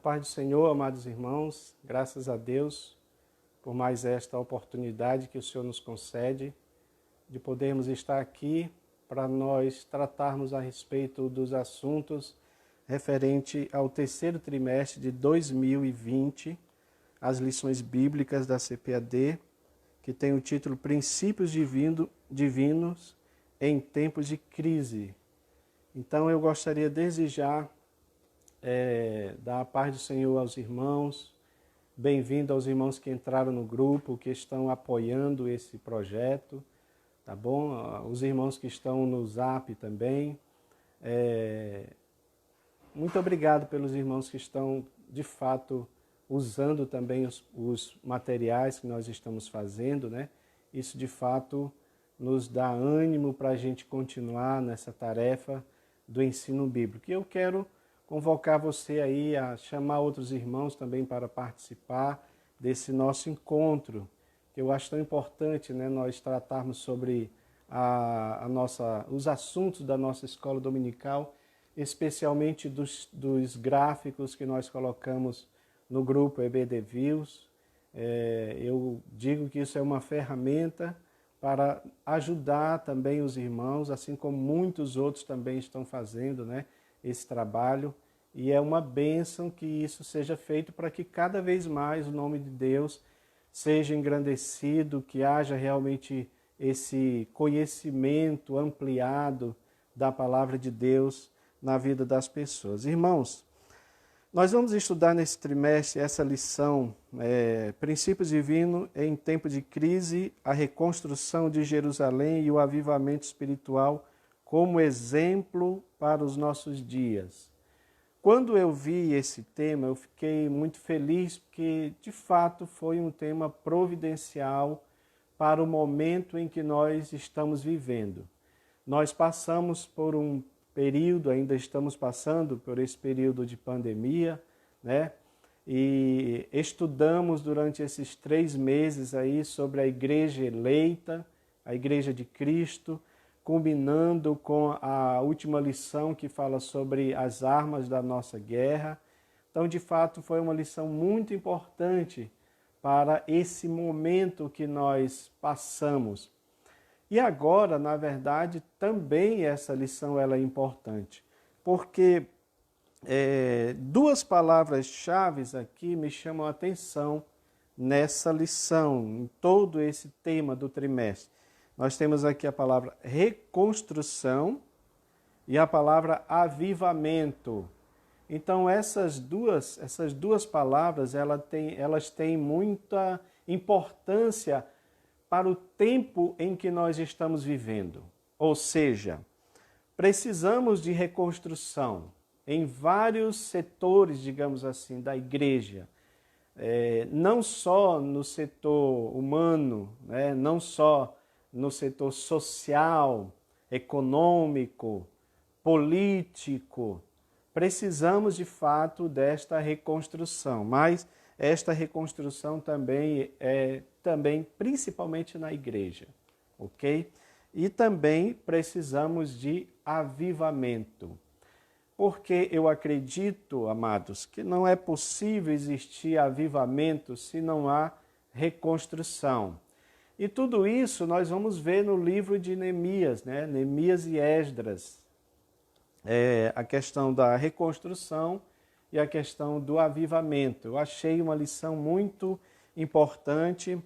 paz do Senhor, amados irmãos, graças a Deus por mais esta oportunidade que o Senhor nos concede de podermos estar aqui para nós tratarmos a respeito dos assuntos referente ao terceiro trimestre de 2020, as lições bíblicas da CPAD, que tem o título Princípios Divinos em Tempos de Crise. Então eu gostaria desde já dar a paz do Senhor aos irmãos, bem-vindo aos irmãos que entraram no grupo, que estão apoiando esse projeto, tá bom? Os irmãos que estão no Zap também. Muito obrigado pelos irmãos que estão, de fato, usando também os materiais que nós estamos fazendo, né? Isso, de fato, nos dá ânimo para a gente continuar nessa tarefa do ensino bíblico. E eu quero convocar você aí a chamar outros irmãos também para participar desse nosso encontro, que eu acho tão importante, né, nós tratarmos sobre os assuntos da nossa escola dominical, especialmente dos gráficos que nós colocamos no grupo EBD Views. Eu digo que isso é uma ferramenta para ajudar também os irmãos, assim como muitos outros também estão fazendo, né, esse trabalho. E é uma bênção que isso seja feito para que cada vez mais o nome de Deus seja engrandecido, que haja realmente esse conhecimento ampliado da palavra de Deus na vida das pessoas. Irmãos, nós vamos estudar nesse trimestre essa lição, Princípios Divinos em Tempo de Crise, a reconstrução de Jerusalém e o avivamento espiritual como exemplo para os nossos dias. Quando eu vi esse tema, eu fiquei muito feliz, porque de fato foi um tema providencial para o momento em que nós estamos vivendo. Nós passamos por um período, ainda estamos passando por esse período de pandemia, né? E estudamos durante esses 3 meses aí sobre a igreja eleita, a igreja de Cristo, combinando com a última lição que fala sobre as armas da nossa guerra. Então, de fato, foi uma lição muito importante para esse momento que nós passamos. E agora, na verdade, também essa lição ela é importante, porque 2 palavras-chave aqui me chamam a atenção nessa lição, em todo esse tema do trimestre. Nós temos aqui a palavra reconstrução e a palavra avivamento. Então, essas duas palavras elas têm muita importância para o tempo em que nós estamos vivendo. Ou seja, precisamos de reconstrução em vários setores, digamos assim, da igreja. Não só no setor humano, né? Não só no setor social, econômico, político. Precisamos, de fato, desta reconstrução, mas esta reconstrução também principalmente na igreja, ok? E também precisamos de avivamento, porque eu acredito, amados, que não é possível existir avivamento se não há reconstrução. E tudo isso nós vamos ver no livro de Neemias, né? Neemias e Esdras. A questão da reconstrução e a questão do avivamento. Eu achei uma lição muito importante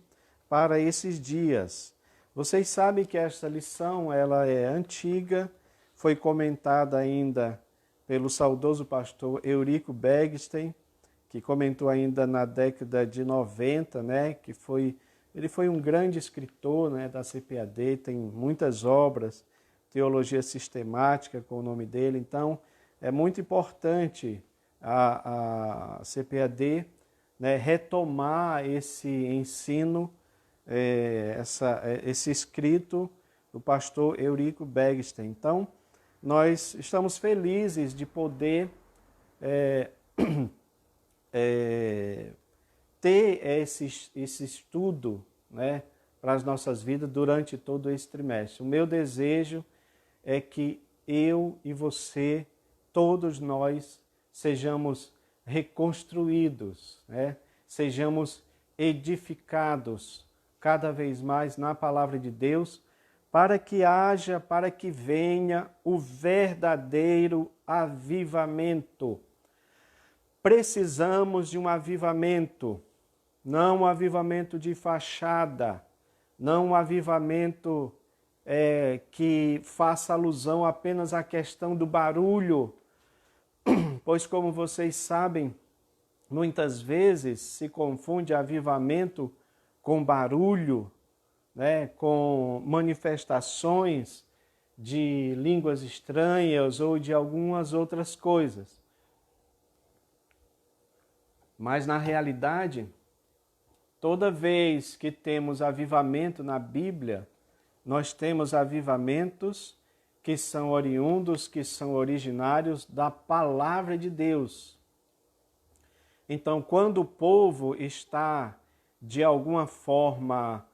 para esses dias. Vocês sabem que esta lição ela é antiga, foi comentada ainda pelo saudoso pastor Eurico Bergstein, que comentou ainda na década de 90, né? Ele foi um grande escritor, né, da CPAD, tem muitas obras, Teologia Sistemática com o nome dele. Então, é muito importante a CPAD, né, retomar esse ensino, esse escrito do pastor Eurico Bergstein. Então, nós estamos felizes de poder ter esse estudo, né, para as nossas vidas durante todo esse trimestre. O meu desejo é que eu e você, todos nós, sejamos reconstruídos, né? Sejamos edificados cada vez mais na palavra de Deus, para que venha o verdadeiro avivamento. Precisamos de um avivamento, não um avivamento de fachada, não um avivamento que faça alusão apenas à questão do barulho, pois, como vocês sabem, muitas vezes se confunde avivamento com barulho, né, com manifestações de línguas estranhas ou de algumas outras coisas. Mas, na realidade, toda vez que temos avivamento na Bíblia, nós temos avivamentos que são oriundos, que são originários da palavra de Deus. Então, quando o povo está, de alguma forma,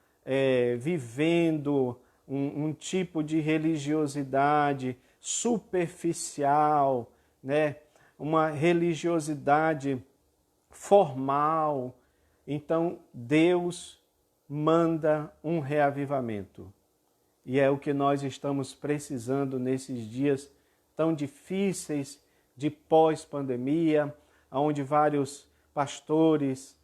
vivendo um tipo de religiosidade superficial, né? Uma religiosidade formal, então Deus manda um reavivamento. E é o que nós estamos precisando nesses dias tão difíceis de pós-pandemia, onde vários pastores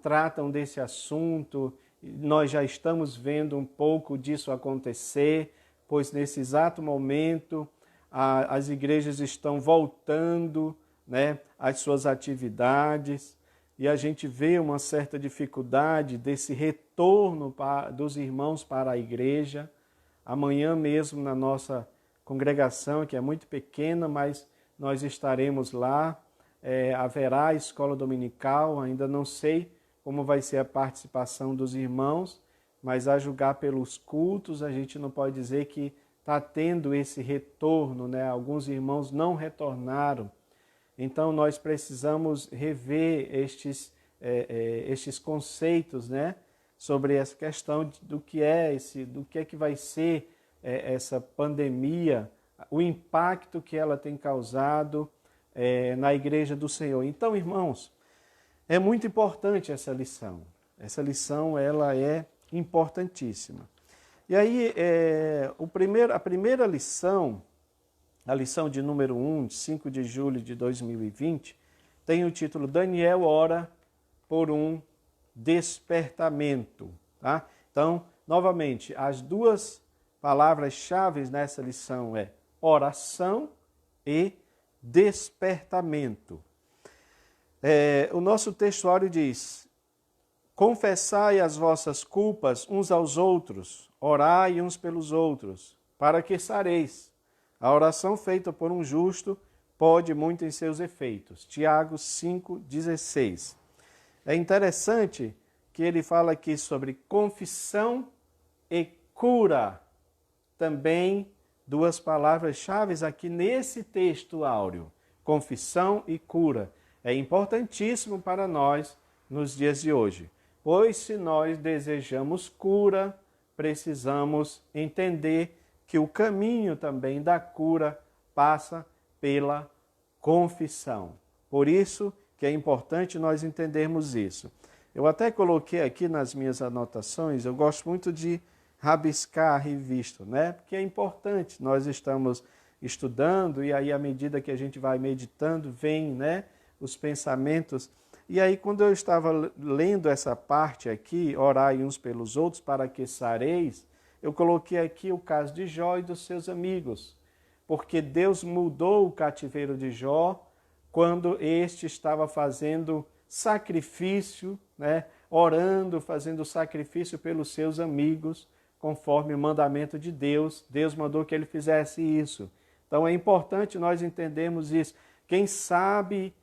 tratam desse assunto. Nós já estamos vendo um pouco disso acontecer, pois nesse exato momento as igrejas estão voltando, né, às suas atividades, e a gente vê uma certa dificuldade desse retorno dos irmãos para a igreja. Amanhã mesmo na nossa congregação, que é muito pequena, mas nós estaremos lá, haverá escola dominical, ainda não sei como vai ser a participação dos irmãos, mas a julgar pelos cultos, a gente não pode dizer que está tendo esse retorno, né? Alguns irmãos não retornaram. Então, nós precisamos rever estes conceitos, né, sobre essa questão do que que vai ser essa pandemia, o impacto que ela tem causado na Igreja do Senhor. Então, irmãos, é muito importante essa lição. Essa lição, ela é importantíssima. E aí, a primeira lição, a lição de número 1, de 5 de julho de 2020, tem o título Daniel ora por um despertamento. Tá? Então, novamente, as duas palavras-chave nessa lição é oração e despertamento. O nosso textuário diz: confessai as vossas culpas uns aos outros, orai uns pelos outros, para que sareis. A oração feita por um justo pode muito em seus efeitos. Tiago 5,16. É interessante que ele fala aqui sobre confissão e cura. Também duas palavras-chave aqui nesse texto áureo. Confissão e cura. É importantíssimo para nós nos dias de hoje. Pois se nós desejamos cura, precisamos entender que o caminho também da cura passa pela confissão. Por isso que é importante nós entendermos isso. Eu até coloquei aqui nas minhas anotações, eu gosto muito de rabiscar a revista, né? Porque é importante, nós estamos estudando e aí à medida que a gente vai meditando, vem, né, os pensamentos. E aí quando eu estava lendo essa parte aqui, orai uns pelos outros para que sareis, eu coloquei aqui o caso de Jó e dos seus amigos, porque Deus mudou o cativeiro de Jó quando este estava fazendo sacrifício, né, orando, fazendo sacrifício pelos seus amigos, conforme o mandamento de Deus. Deus mandou que ele fizesse isso. Então é importante nós entendermos isso. Quem sabe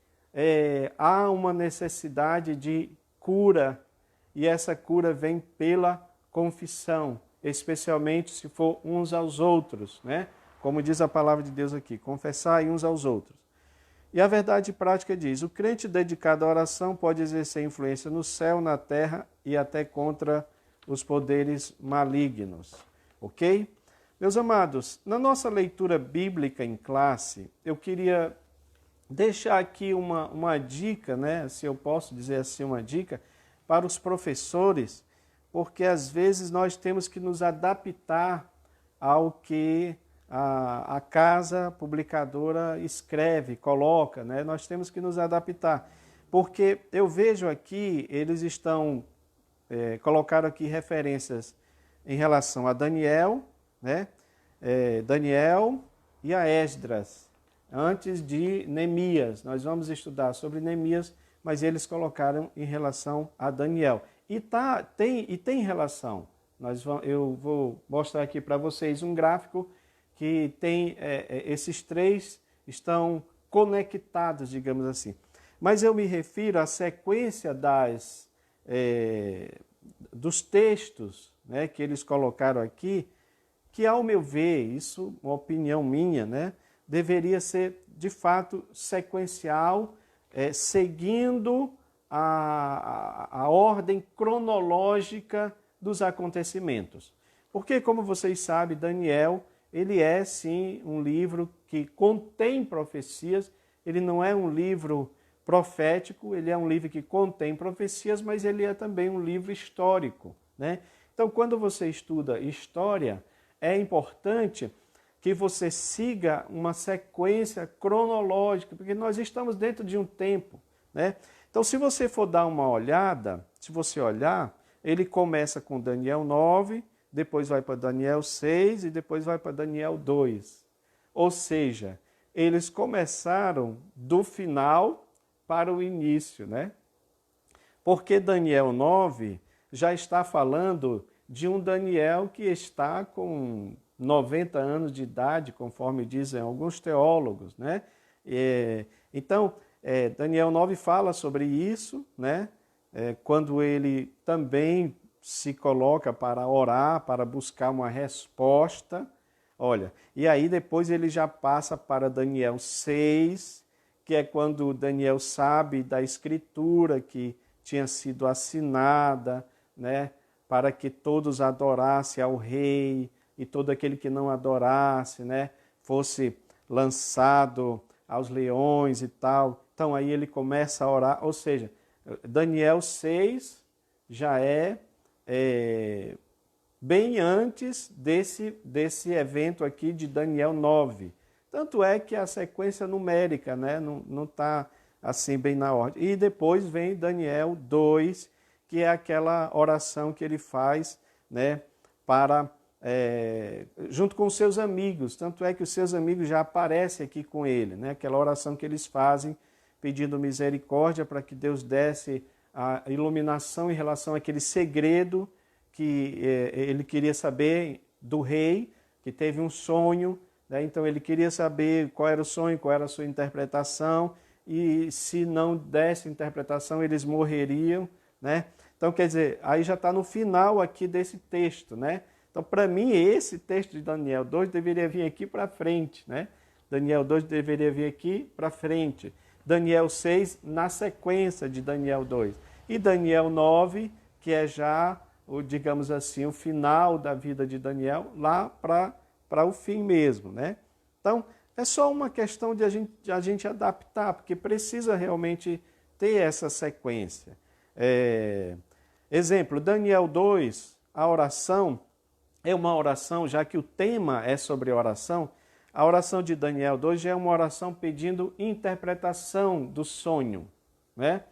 há uma necessidade de cura, e essa cura vem pela confissão, especialmente se for uns aos outros, né? Como diz a palavra de Deus aqui, confessai uns aos outros. E a verdade prática diz, o crente dedicado à oração pode exercer influência no céu, na terra e até contra os poderes malignos. Ok? Meus amados, na nossa leitura bíblica em classe, eu queria deixar aqui uma dica, né, se eu posso dizer assim, uma dica para os professores, porque às vezes nós temos que nos adaptar ao que a casa publicadora escreve, coloca, né? Nós temos que nos adaptar, porque eu vejo aqui, eles estão, colocaram aqui referências em relação a Daniel, né? Daniel e a Esdras, antes de Neemias. Nós vamos estudar sobre Neemias, mas eles colocaram em relação a Daniel. E tem relação. Eu vou mostrar aqui para vocês um gráfico que tem, esses três estão conectados, digamos assim. Mas eu me refiro à sequência dos textos, né, que eles colocaram aqui, que ao meu ver, isso é uma opinião minha, né, deveria ser de fato sequencial, seguindo a ordem cronológica dos acontecimentos. Porque, como vocês sabem, Daniel, ele é sim um livro que contém profecias, ele não é um livro profético, ele é um livro que contém profecias, mas ele é também um livro histórico, né? Então, quando você estuda história, é importante que você siga uma sequência cronológica, porque nós estamos dentro de um tempo, né? Então, se você for dar uma olhada, se você olhar, ele começa com Daniel 9, depois vai para Daniel 6 e depois vai para Daniel 2. Ou seja, eles começaram do final para o início, né? Porque Daniel 9 já está falando de um Daniel que está com 90 anos de idade, conforme dizem alguns teólogos, né? Então, Daniel 9 fala sobre isso, né? Quando ele também se coloca para orar, para buscar uma resposta. Olha, e aí depois ele já passa para Daniel 6, que é quando Daniel sabe da escritura que tinha sido assinada, né, para que todos adorassem ao rei e todo aquele que não adorasse, né, fosse lançado aos leões e tal. Então aí ele começa a orar, ou seja, Daniel 6 já é bem antes desse evento aqui de Daniel 9. Tanto é que a sequência numérica, né, não está assim bem na ordem. E depois vem Daniel 2, que é aquela oração que ele faz, né, junto com os seus amigos. Tanto é que os seus amigos já aparecem aqui com ele, né, aquela oração que eles fazem pedindo misericórdia para que Deus desse a iluminação em relação àquele segredo que ele queria saber do rei, que teve um sonho, né? Então ele queria saber qual era o sonho, qual era a sua interpretação, e se não desse interpretação, eles morreriam, né? Então, quer dizer, aí já está no final aqui desse texto, né? Então, para mim, esse texto de Daniel 2 deveria vir aqui para frente, né? Daniel 2 deveria vir aqui para frente. Daniel 6 na sequência de Daniel 2. E Daniel 9, que é já, digamos assim, o final da vida de Daniel, lá para o fim mesmo, né? Então, é só uma questão de a gente adaptar, porque precisa realmente ter essa sequência. Exemplo, Daniel 2, a oração é uma oração, já que o tema é sobre oração, a oração de Daniel 2 já é uma oração pedindo interpretação do sonho, né?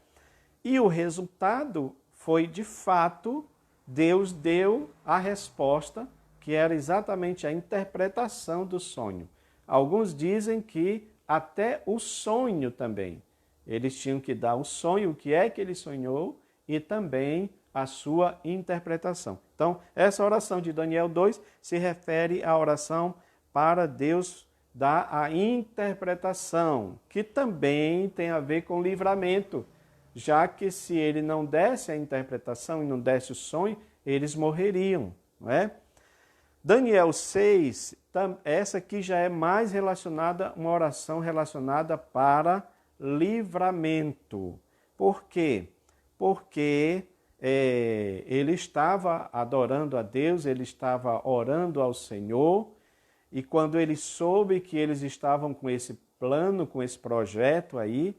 E o resultado foi, de fato, Deus deu a resposta, que era exatamente a interpretação do sonho. Alguns dizem que até o sonho também. Eles tinham que dar o sonho, o que é que ele sonhou, e também a sua interpretação. Então, essa oração de Daniel 2 se refere à oração para Deus dar a interpretação, que também tem a ver com livramento, já que se ele não desse a interpretação e não desse o sonho, eles morreriam, não é? Daniel 6, essa aqui já é mais relacionada, uma oração relacionada para livramento. Por quê? Porque ele estava adorando a Deus, ele estava orando ao Senhor, e quando ele soube que eles estavam com esse plano com esse projeto aí,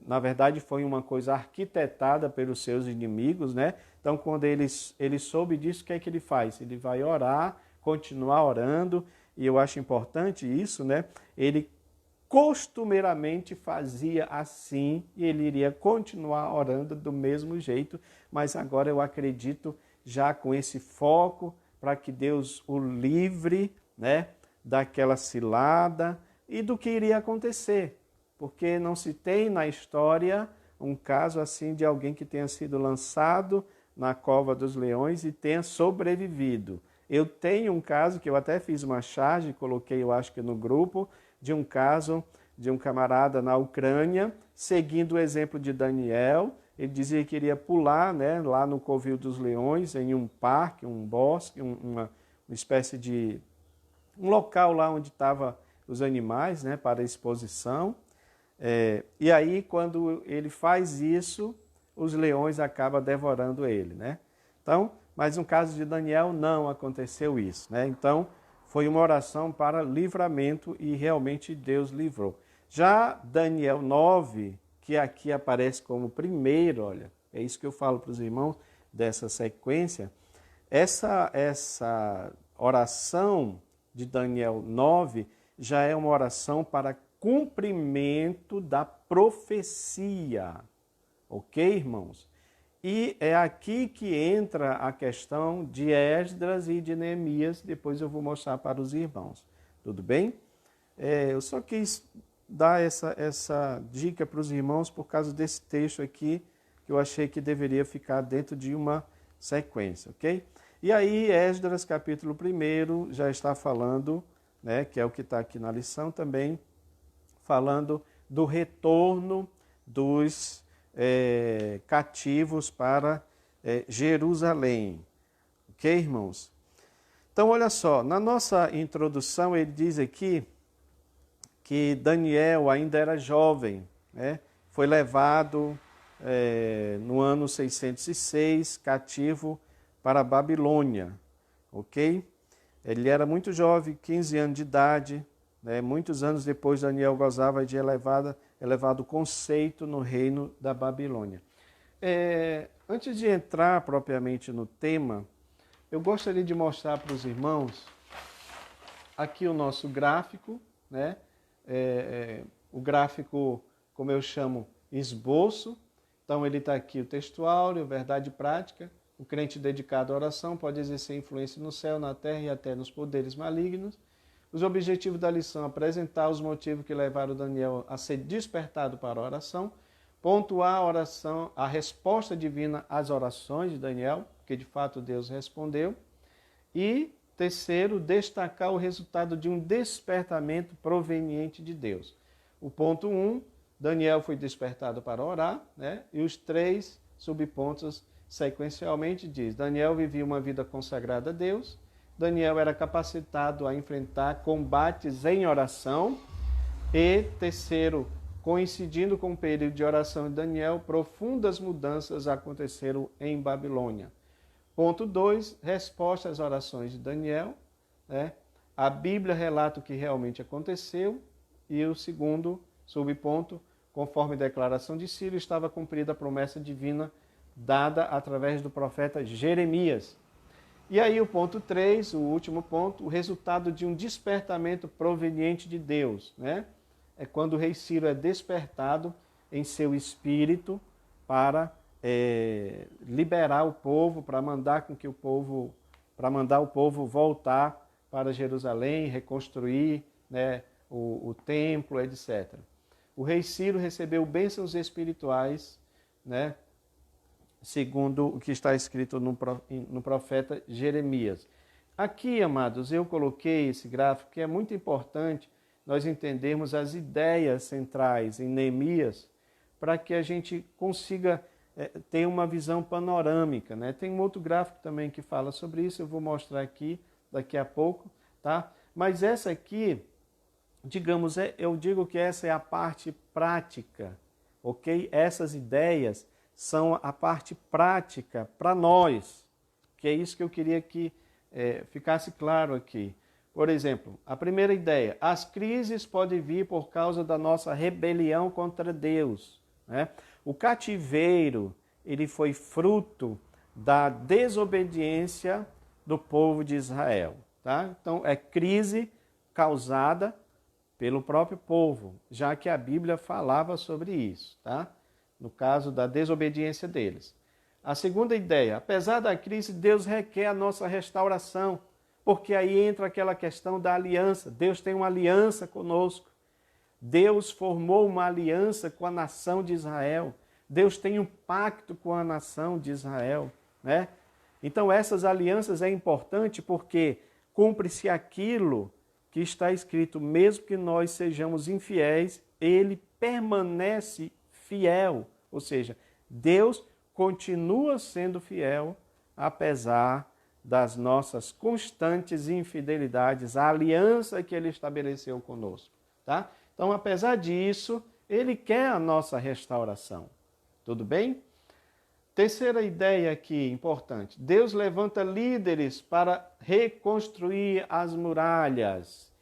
na verdade foi uma coisa arquitetada pelos seus inimigos, né? Então quando ele soube disso, o que é que ele faz? Ele vai orar, continuar orando, e eu acho importante isso, né? Ele costumeiramente fazia assim e ele iria continuar orando do mesmo jeito, mas agora eu acredito já com esse foco para que Deus o livre, né, daquela cilada e do que iria acontecer, porque não se tem na história um caso assim de alguém que tenha sido lançado na cova dos leões e tenha sobrevivido. Eu tenho um caso que eu até fiz uma charge, coloquei eu acho que no grupo, de um caso de um camarada na Ucrânia, seguindo o exemplo de Daniel. Ele dizia que iria pular, né, lá no Covil dos Leões, em um parque, um bosque, uma espécie de um local lá onde estavam os animais, né, para exposição. E aí, quando ele faz isso, os leões acabam devorando ele, né? Então, mas no caso de Daniel não aconteceu isso, né? Então, foi uma oração para livramento e realmente Deus livrou. Já Daniel 9, que aqui aparece como primeiro, olha, é isso que eu falo para os irmãos dessa sequência, essa oração de Daniel 9 já é uma oração para cumprimento da profecia. Ok, irmãos? E é aqui que entra a questão de Esdras e de Neemias, depois eu vou mostrar para os irmãos. Tudo bem? Eu só quis dar essa dica para os irmãos por causa desse texto aqui, que eu achei que deveria ficar dentro de uma sequência, ok? E aí, Esdras, capítulo 1, já está falando, né, que é o que está aqui na lição também, falando do retorno dos cativos para Jerusalém. Ok, irmãos? Então, olha só, na nossa introdução ele diz aqui que Daniel ainda era jovem, né? Foi levado no ano 606, cativo para a Babilônia, ok? Ele era muito jovem, 15 anos de idade, né? Muitos anos depois Daniel gozava de elevado conceito no reino da Babilônia. Antes de entrar propriamente no tema, eu gostaria de mostrar para os irmãos aqui o nosso gráfico, né? O gráfico, como eu chamo, esboço. Então ele está aqui o textual, verdade prática. O crente dedicado à oração pode exercer influência no céu, na terra e até nos poderes malignos. Os objetivos da lição: apresentar os motivos que levaram Daniel a ser despertado para a oração, pontuar a oração, a resposta divina às orações de Daniel, porque de fato Deus respondeu, e terceiro, destacar o resultado de um despertamento proveniente de Deus. O ponto 1, Daniel foi despertado para orar, né? E os 3 subpontos sequencialmente diz: Daniel vivia uma vida consagrada a Deus, Daniel era capacitado a enfrentar combates em oração, e terceiro, coincidindo com o período de oração de Daniel, profundas mudanças aconteceram em Babilônia. Ponto 2, resposta às orações de Daniel, né? A Bíblia relata o que realmente aconteceu. E o segundo subponto, conforme a declaração de Ciro, estava cumprida a promessa divina dada através do profeta Jeremias. E aí o ponto 3, o último ponto, o resultado de um despertamento proveniente de Deus, né? É quando o rei Ciro é despertado em seu espírito para liberar o povo, para mandar o povo voltar para Jerusalém, reconstruir, né, o templo, etc. O rei Ciro recebeu bênçãos espirituais, né, segundo o que está escrito no profeta Jeremias. Aqui, amados, eu coloquei esse gráfico que é muito importante nós entendermos as ideias centrais em Neemias, para que a gente consiga ter uma visão panorâmica, né? Tem um outro gráfico também que fala sobre isso, eu vou mostrar aqui daqui a pouco, tá? Mas essa aqui, digamos, eu digo que essa é a parte prática, ok? Essas ideias são a parte prática para nós, que é isso que eu queria que ficasse claro aqui. Por exemplo, a primeira ideia, as crises podem vir por causa da nossa rebelião contra Deus, né? O cativeiro, ele foi fruto da desobediência do povo de Israel, tá? Então, é crise causada pelo próprio povo, já que a Bíblia falava sobre isso, tá? No caso da desobediência deles. A segunda ideia, apesar da crise, Deus requer a nossa restauração, porque aí entra aquela questão da aliança. Deus tem uma aliança conosco. Deus formou uma aliança com a nação de Israel. Deus tem um pacto com a nação de Israel, né? Então essas alianças é importante porque cumpre-se aquilo que está escrito, mesmo que nós sejamos infiéis, ele permanece fiel. Ou seja, Deus continua sendo fiel, apesar das nossas constantes infidelidades, a aliança que ele estabeleceu conosco, tá? Então, apesar disso, ele quer a nossa restauração. Tudo bem? Terceira ideia aqui, importante. Deus levanta líderes para reconstruir as muralhas.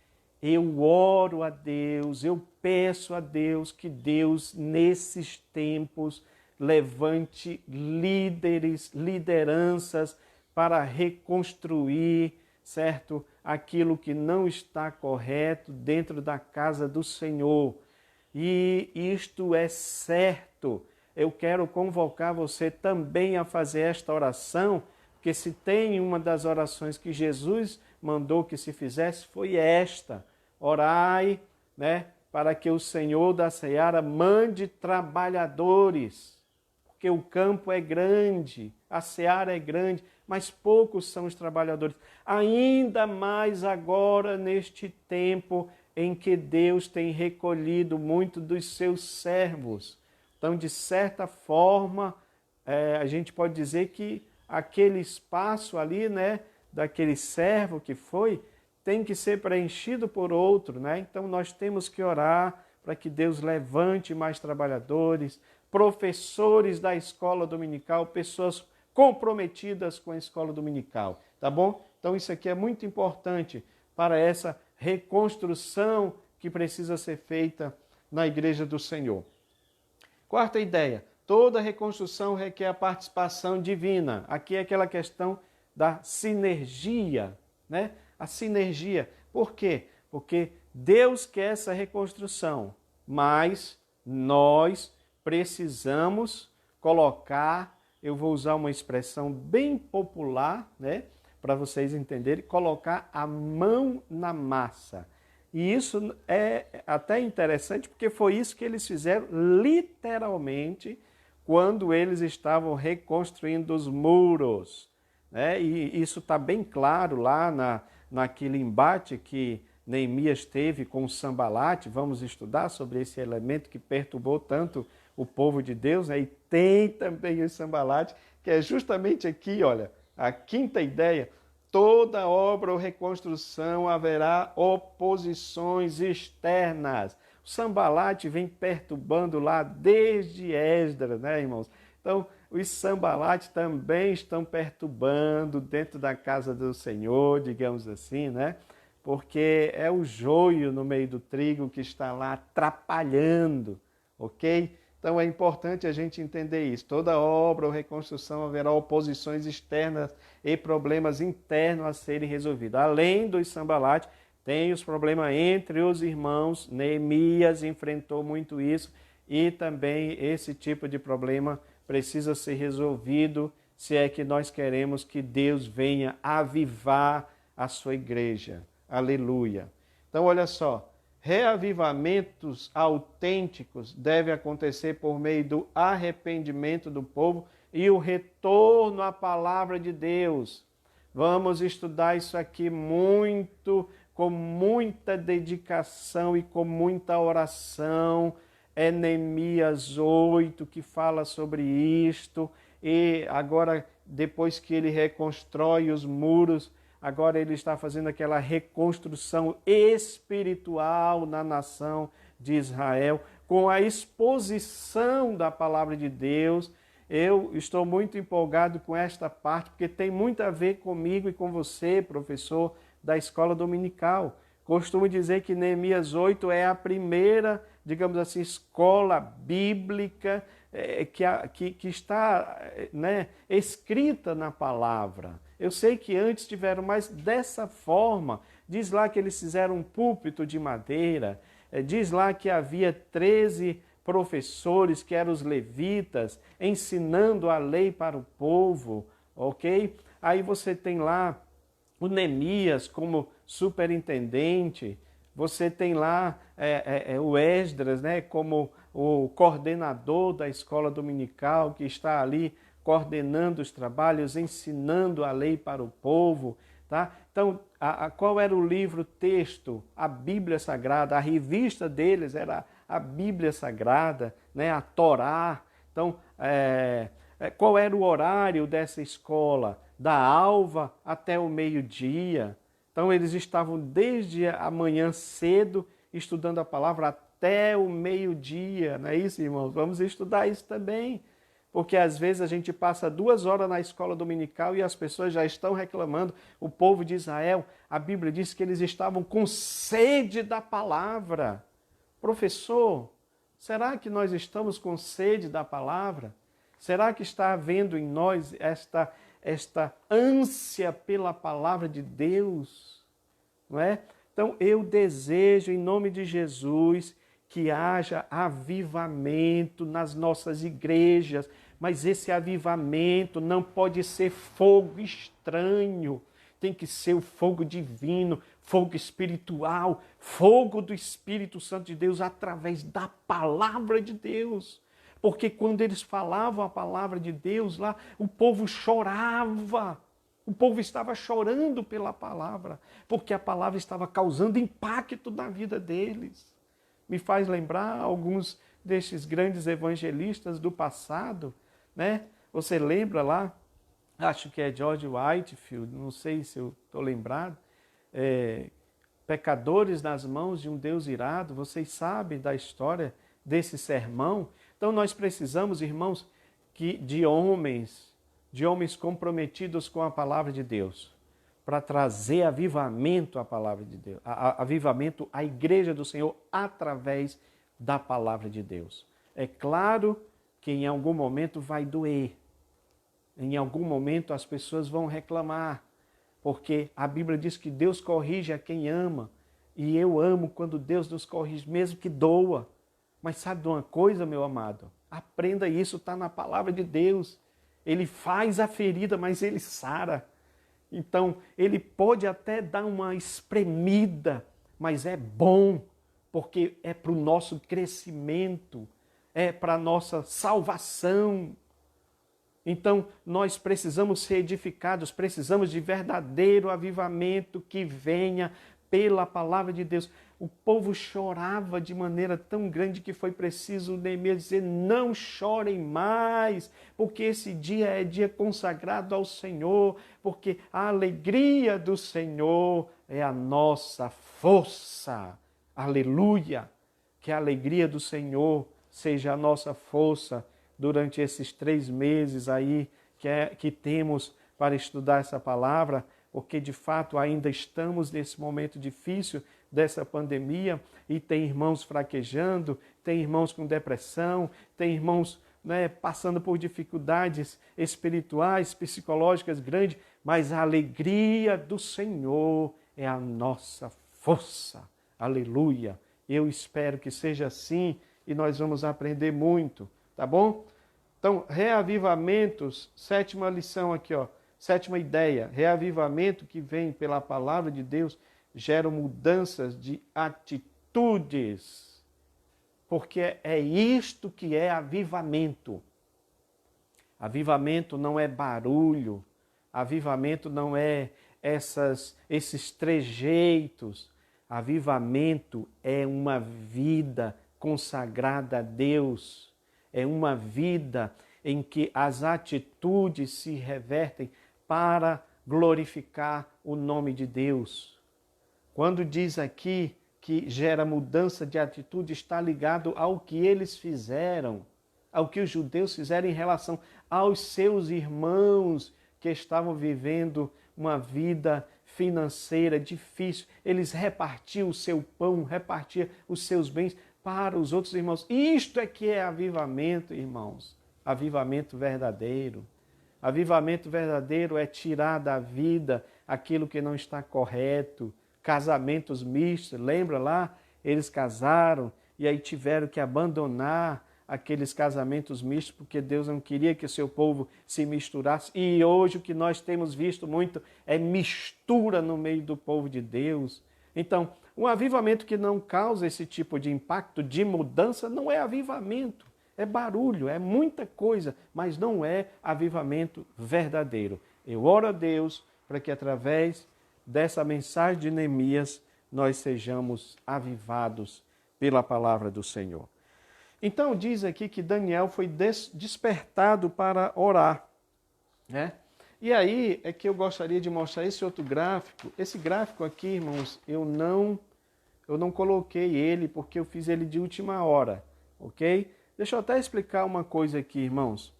Eu oro a Deus, eu peço a Deus que Deus, nesses tempos, levante líderes, lideranças para reconstruir, certo? Aquilo que não está correto dentro da casa do Senhor. E isto é certo. Eu quero convocar você também a fazer esta oração, porque se tem uma das orações que Jesus mandou que se fizesse, foi esta. Orai, né, para que o Senhor da Seara mande trabalhadores, porque o campo é grande, a seara é grande, mas poucos são os trabalhadores. Ainda mais agora, neste tempo em que Deus tem recolhido muito dos seus servos. Então, de certa forma, a gente pode dizer que aquele espaço ali, né, daquele servo que foi, tem que ser preenchido por outro, né? Então, nós temos que orar para que Deus levante mais trabalhadores, professores da escola dominical, pessoas comprometidas com a escola dominical, tá bom? Então isso aqui é muito importante para essa reconstrução que precisa ser feita na Igreja do Senhor. Quarta ideia, toda reconstrução requer a participação divina. Aqui é aquela questão da sinergia, né? A sinergia. Por quê? Porque Deus quer essa reconstrução, mas nós precisamos colocar, eu vou usar uma expressão bem popular, né, para vocês entenderem, colocar a mão na massa. E isso é até interessante, porque foi isso que eles fizeram literalmente quando eles estavam reconstruindo os muros, né? E isso está bem claro lá naquele embate que Neemias teve com Sambalate. Vamos estudar sobre esse elemento que perturbou tanto o povo de Deus, né? E tem também o Sambalate, que é justamente aqui, olha, a quinta ideia, toda obra ou reconstrução haverá oposições externas. O Sambalate vem perturbando lá desde Esdras, né, irmãos? Então, os Sambalate também estão perturbando dentro da casa do Senhor, digamos assim, né? Porque é o joio no meio do trigo que está lá atrapalhando, ok? Então é importante a gente entender isso. Toda obra ou reconstrução haverá oposições externas e problemas internos a serem resolvidos. Além dos Sambalate, tem os problemas entre os irmãos. Neemias enfrentou muito isso e também esse tipo de problema precisa ser resolvido se é que nós queremos que Deus venha avivar a sua igreja. Aleluia. Então olha só. Reavivamentos autênticos devem acontecer por meio do arrependimento do povo e o retorno à palavra de Deus. Vamos estudar isso aqui com muita dedicação e com muita oração. É Neemias 8 que fala sobre isto. E agora, depois que ele reconstrói os muros, agora ele está fazendo aquela reconstrução espiritual na nação de Israel, com a exposição da palavra de Deus. Eu estou muito empolgado com esta parte, porque tem muito a ver comigo e com você, professor, da escola dominical. Costumo dizer que Neemias 8 é a primeira, digamos assim, escola bíblica que está, né, escrita na palavra. Eu sei que antes tiveram, mas dessa forma, diz lá que eles fizeram um púlpito de madeira, diz lá que havia 13 professores, que eram os levitas, ensinando a lei para o povo, ok? Aí você tem lá o Neemias como superintendente, você tem lá o Esdras, né, como o coordenador da escola dominical, que está ali coordenando os trabalhos, ensinando a lei para o povo. Tá? Então, qual era o livro, texto? A Bíblia Sagrada. A revista deles era a Bíblia Sagrada, né, a Torá. Então, qual era o horário dessa escola? Da alva até o meio-dia. Então, eles estavam desde a manhã cedo estudando a palavra até o meio-dia. Não é isso, irmãos? Vamos estudar isso também. Porque às vezes a gente passa 2 horas na escola dominical e as pessoas já estão reclamando. O povo de Israel, a Bíblia diz que eles estavam com sede da palavra. Professor, será que nós estamos com sede da palavra? Será que está havendo em nós esta ânsia pela palavra de Deus? Não é? Então eu desejo, em nome de Jesus, que haja avivamento nas nossas igrejas, mas esse avivamento não pode ser fogo estranho, tem que ser o fogo divino, fogo espiritual, fogo do Espírito Santo de Deus através da palavra de Deus. Porque quando eles falavam a palavra de Deus lá, o povo chorava. O povo estava chorando pela palavra, porque a palavra estava causando impacto na vida deles. Me faz lembrar alguns destes grandes evangelistas do passado, né? Você lembra lá, acho que é George Whitefield, não sei se eu estou lembrado, pecadores nas mãos de um Deus irado, vocês sabem da história desse sermão. Então nós precisamos, irmãos, de homens comprometidos com a palavra de Deus, para trazer avivamento à palavra de Deus, avivamento à igreja do Senhor através da palavra de Deus. É claro que em algum momento vai doer, em algum momento as pessoas vão reclamar, porque a Bíblia diz que Deus corrige a quem ama, e eu amo quando Deus nos corrige, mesmo que doa. Mas sabe de uma coisa, meu amado? Aprenda isso, está na palavra de Deus. Ele faz a ferida, mas ele sara. Então, ele pode até dar uma espremida, mas é bom, porque é para o nosso crescimento, é para a nossa salvação. Então, nós precisamos ser edificados, precisamos de verdadeiro avivamento que venha pela palavra de Deus. O povo chorava de maneira tão grande que foi preciso Neemias dizer: não chorem mais, porque esse dia é dia consagrado ao Senhor, porque a alegria do Senhor é a nossa força. Aleluia! Que a alegria do Senhor seja a nossa força durante esses 3 meses aí que temos para estudar essa palavra, porque de fato ainda estamos nesse momento difícil dessa pandemia e tem irmãos fraquejando, tem irmãos com depressão, tem irmãos, né, passando por dificuldades espirituais, psicológicas grandes, mas a alegria do Senhor é a nossa força. Aleluia! Eu espero que seja assim e nós vamos aprender muito, tá bom? Então, reavivamentos, 7ª lição aqui, ó. 7ª ideia, reavivamento que vem pela palavra de Deus gera mudanças de atitudes, porque é isto que é avivamento. Avivamento não é barulho, avivamento não é esses trejeitos, avivamento é uma vida consagrada a Deus, é uma vida em que as atitudes se revertem para glorificar o nome de Deus. Quando diz aqui que gera mudança de atitude, está ligado ao que eles fizeram, ao que os judeus fizeram em relação aos seus irmãos que estavam vivendo uma vida financeira difícil, eles repartiam o seu pão, repartiam os seus bens para os outros irmãos. Isto é que é avivamento, irmãos. Avivamento verdadeiro. Avivamento verdadeiro é tirar da vida aquilo que não está correto. Casamentos mistos, lembra lá? Eles casaram e aí tiveram que abandonar aqueles casamentos mistos, porque Deus não queria que o seu povo se misturasse. E hoje o que nós temos visto muito é mistura no meio do povo de Deus. Então, um avivamento que não causa esse tipo de impacto, de mudança, não é avivamento. É barulho, é muita coisa, mas não é avivamento verdadeiro. Eu oro a Deus para que através dessa mensagem de Neemias nós sejamos avivados pela palavra do Senhor. Então diz aqui que Daniel foi despertado para orar, né? E aí é que eu gostaria de mostrar esse outro gráfico. Esse gráfico aqui, irmãos, eu não coloquei ele porque eu fiz ele de última hora, ok? Deixa eu até explicar uma coisa aqui, irmãos.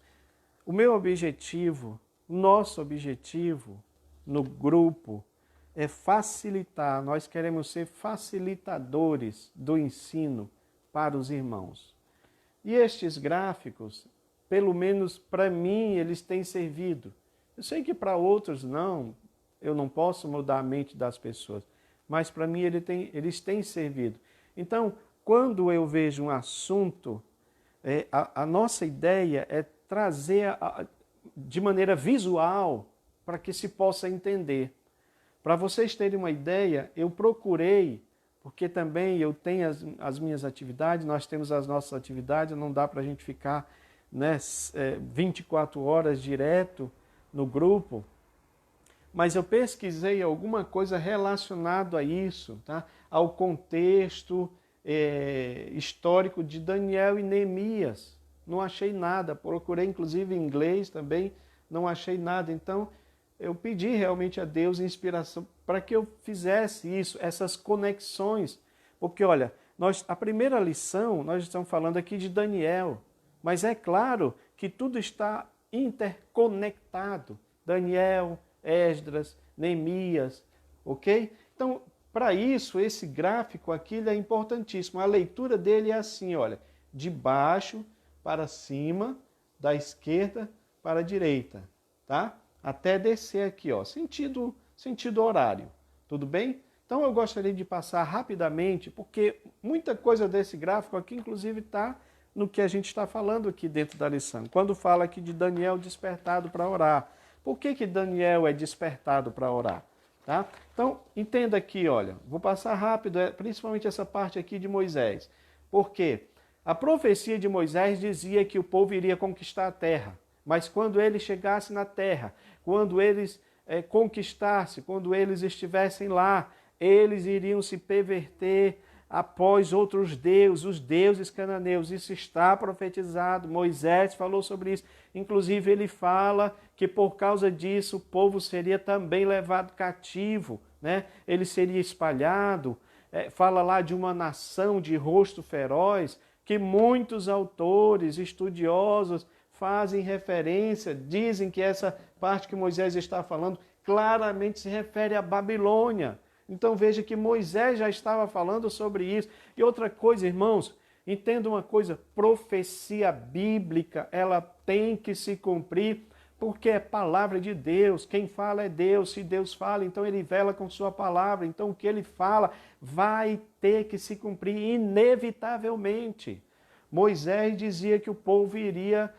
O meu objetivo, o nosso objetivo no grupo é facilitar, nós queremos ser facilitadores do ensino para os irmãos. E estes gráficos, pelo menos para mim, eles têm servido. Eu sei que para outros não, eu não posso mudar a mente das pessoas, mas para mim eles têm servido. Então, quando eu vejo um assunto, a nossa ideia é trazer de maneira visual para que se possa entender. Para vocês terem uma ideia, eu procurei, porque também eu tenho as minhas atividades, nós temos as nossas atividades, não dá para a gente ficar 24 horas direto no grupo, mas eu pesquisei alguma coisa relacionada a isso, tá? Ao contexto histórico de Daniel e Neemias. Não achei nada, procurei inclusive em inglês também, não achei nada. Então, eu pedi realmente a Deus inspiração para que eu fizesse isso, essas conexões. Porque, olha, a primeira lição, nós estamos falando aqui de Daniel, mas é claro que tudo está interconectado. Daniel, Esdras, Neemias, ok? Então, para isso, esse gráfico aqui ele é importantíssimo. A leitura dele é assim, olha, de baixo para cima, da esquerda para a direita, tá? Até descer aqui, ó, sentido horário, tudo bem? Então eu gostaria de passar rapidamente, porque muita coisa desse gráfico aqui, inclusive, está no que a gente está falando aqui dentro da lição. Quando fala aqui de Daniel despertado para orar. Por que Daniel é despertado para orar? Tá? Então, entenda aqui, olha, vou passar rápido, principalmente essa parte aqui de Moisés. Por quê? A profecia de Moisés dizia que o povo iria conquistar a terra. Mas quando ele chegasse na terra, quando eles conquistassem, quando eles estivessem lá, eles iriam se perverter após outros deuses, os deuses cananeus. Isso está profetizado, Moisés falou sobre isso. Inclusive ele fala que por causa disso o povo seria também levado cativo, né? Ele seria espalhado. Fala lá de uma nação de rosto feroz, que muitos autores, estudiosos, fazem referência, dizem que essa parte que Moisés está falando claramente se refere à Babilônia. Então veja que Moisés já estava falando sobre isso. E outra coisa, irmãos, entenda uma coisa, profecia bíblica, ela tem que se cumprir, porque é palavra de Deus. Quem fala é Deus. Se Deus fala, então ele vela com sua palavra. Então o que ele fala vai ter que se cumprir inevitavelmente. Moisés dizia que o povo iria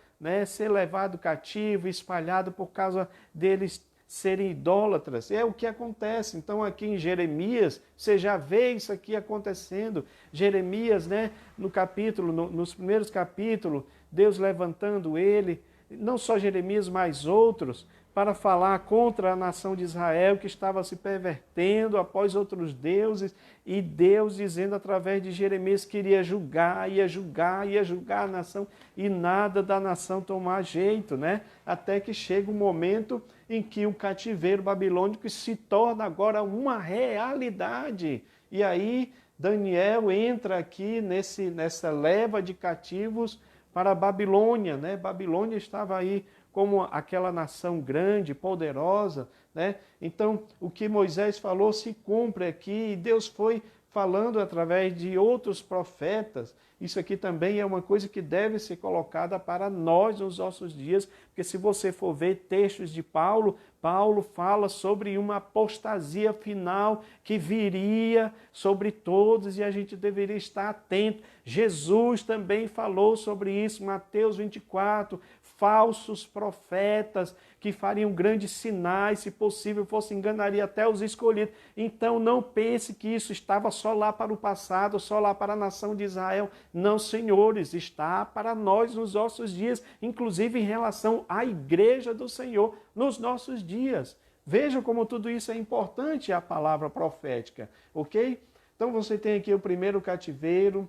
ser levado cativo, espalhado por causa deles serem idólatras. É o que acontece. Então aqui em Jeremias, você já vê isso aqui acontecendo. Jeremias, nos primeiros capítulos, Deus levantando ele, não só Jeremias, mas outros, para falar contra a nação de Israel que estava se pervertendo após outros deuses, e Deus dizendo através de Jeremias que iria julgar a nação, e nada da nação tomar jeito, né? Até que chega um momento em que o cativeiro babilônico se torna agora uma realidade. E aí Daniel entra aqui nessa leva de cativos para a Babilônia, né? Babilônia estava aí como aquela nação grande, poderosa, né? Então, o que Moisés falou se cumpre aqui, e Deus foi falando através de outros profetas. Isso aqui também é uma coisa que deve ser colocada para nós nos nossos dias, porque se você for ver textos de Paulo, Paulo fala sobre uma apostasia final que viria sobre todos e a gente deveria estar atento. Jesus também falou sobre isso, Mateus 24, falsos profetas que fariam grandes sinais, se possível fosse enganaria até os escolhidos. Então não pense que isso estava só lá para o passado, só lá para a nação de Israel. Não, senhores, está para nós nos nossos dias, inclusive em relação à igreja do Senhor nos nossos dias. Vejam como tudo isso é importante, a palavra profética, ok? Então você tem aqui o primeiro cativeiro,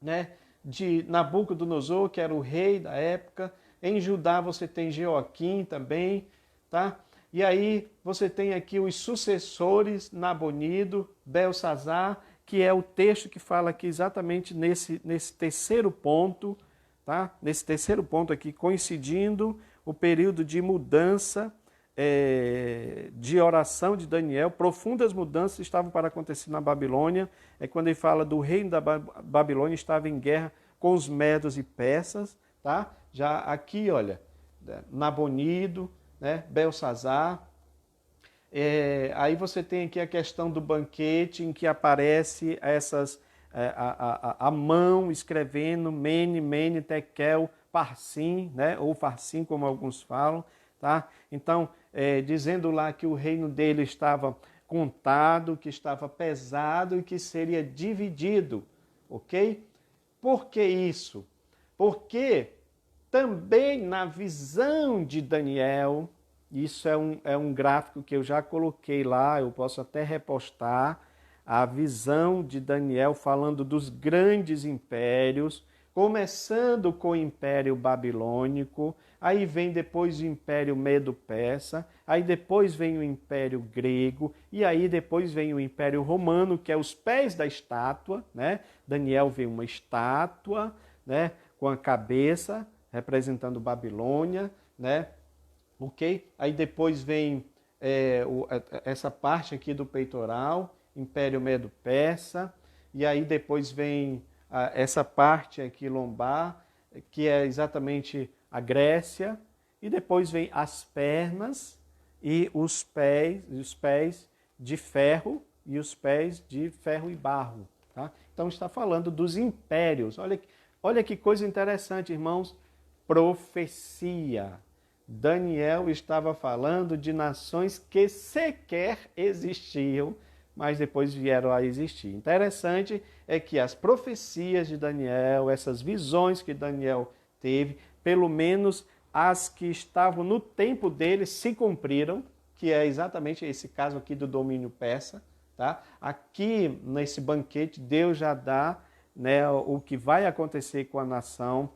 né, de Nabucodonosor, que era o rei da época. Em Judá você tem Jeoaquim também, tá? E aí você tem aqui os sucessores, Nabonido, Belsazar, que é o texto que fala aqui exatamente nesse terceiro ponto, tá? Nesse terceiro ponto aqui, coincidindo o período de mudança, de oração de Daniel. Profundas mudanças estavam para acontecer na Babilônia. É quando ele fala do reino da Babilônia estava em guerra com os medos e persas, tá? Já aqui, olha, Nabonido, né, Belsazar. Aí você tem aqui a questão do banquete, em que aparece a mão escrevendo Mene, Mene, Tekel, Parsim, né, ou Farsim, como alguns falam. Tá? Então, dizendo lá que o reino dele estava contado, que estava pesado e que seria dividido, ok? Por que isso? Porque também na visão de Daniel, isso é um gráfico que eu já coloquei lá, eu posso até repostar, a visão de Daniel falando dos grandes impérios, começando com o Império Babilônico, aí vem depois o Império Medo-Persa, aí depois vem o Império Grego, e aí depois vem o Império Romano, que é os pés da estátua, né? Daniel vê uma estátua, né, com a cabeça representando Babilônia, né? Ok? Aí depois vem essa parte aqui do peitoral, Império Medo-Persa, e aí depois vem essa parte aqui lombar, que é exatamente a Grécia, e depois vem as pernas e os pés de ferro e os pés de ferro e barro. Tá? Então está falando dos impérios. Olha que coisa interessante, irmãos. Profecia. Daniel estava falando de nações que sequer existiam, mas depois vieram a existir. Interessante é que as profecias de Daniel, essas visões que Daniel teve, pelo menos as que estavam no tempo dele se cumpriram, que é exatamente esse caso aqui do domínio persa. Tá? Aqui, nesse banquete, Deus já dá, né, o que vai acontecer com a nação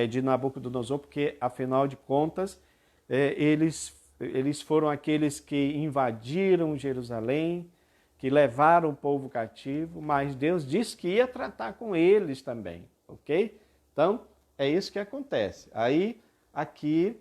de Nabucodonosor, porque, afinal de contas, eles foram aqueles que invadiram Jerusalém, que levaram o povo cativo, mas Deus disse que ia tratar com eles também, ok? Então, é isso que acontece. Aí, aqui,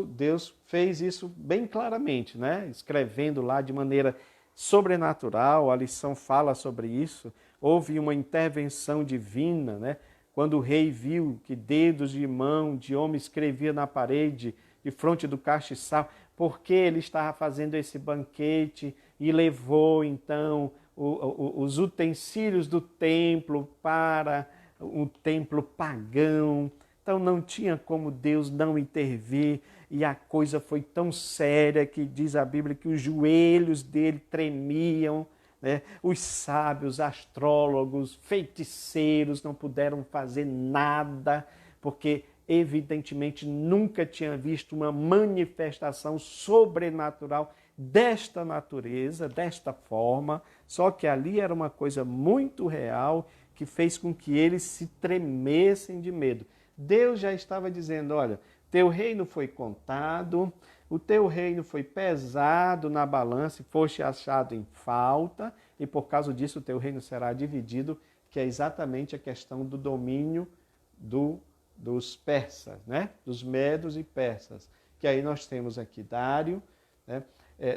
Deus fez isso bem claramente, né? Escrevendo lá de maneira sobrenatural, a lição fala sobre isso. Houve uma intervenção divina, né? Quando o rei viu que dedos de mão de homem escrevia na parede, de fronte do castiçal, porque ele estava fazendo esse banquete e levou então os utensílios do templo para um templo pagão. Então não tinha como Deus não intervir, e a coisa foi tão séria que diz a Bíblia que os joelhos dele tremiam, né? Os sábios, astrólogos, feiticeiros não puderam fazer nada, porque evidentemente nunca tinha visto uma manifestação sobrenatural desta natureza, desta forma, só que ali era uma coisa muito real que fez com que eles se tremessem de medo. Deus já estava dizendo, olha, teu reino foi contado, o teu reino foi pesado na balança e foste achado em falta, e por causa disso o teu reino será dividido, que é exatamente a questão do domínio dos persas, né? Dos medos e persas. Que aí nós temos aqui Dário, né?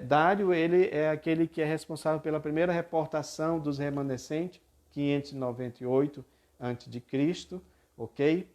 Dário, ele é aquele que é responsável pela primeira reportação dos remanescentes, 598 a.C., ok?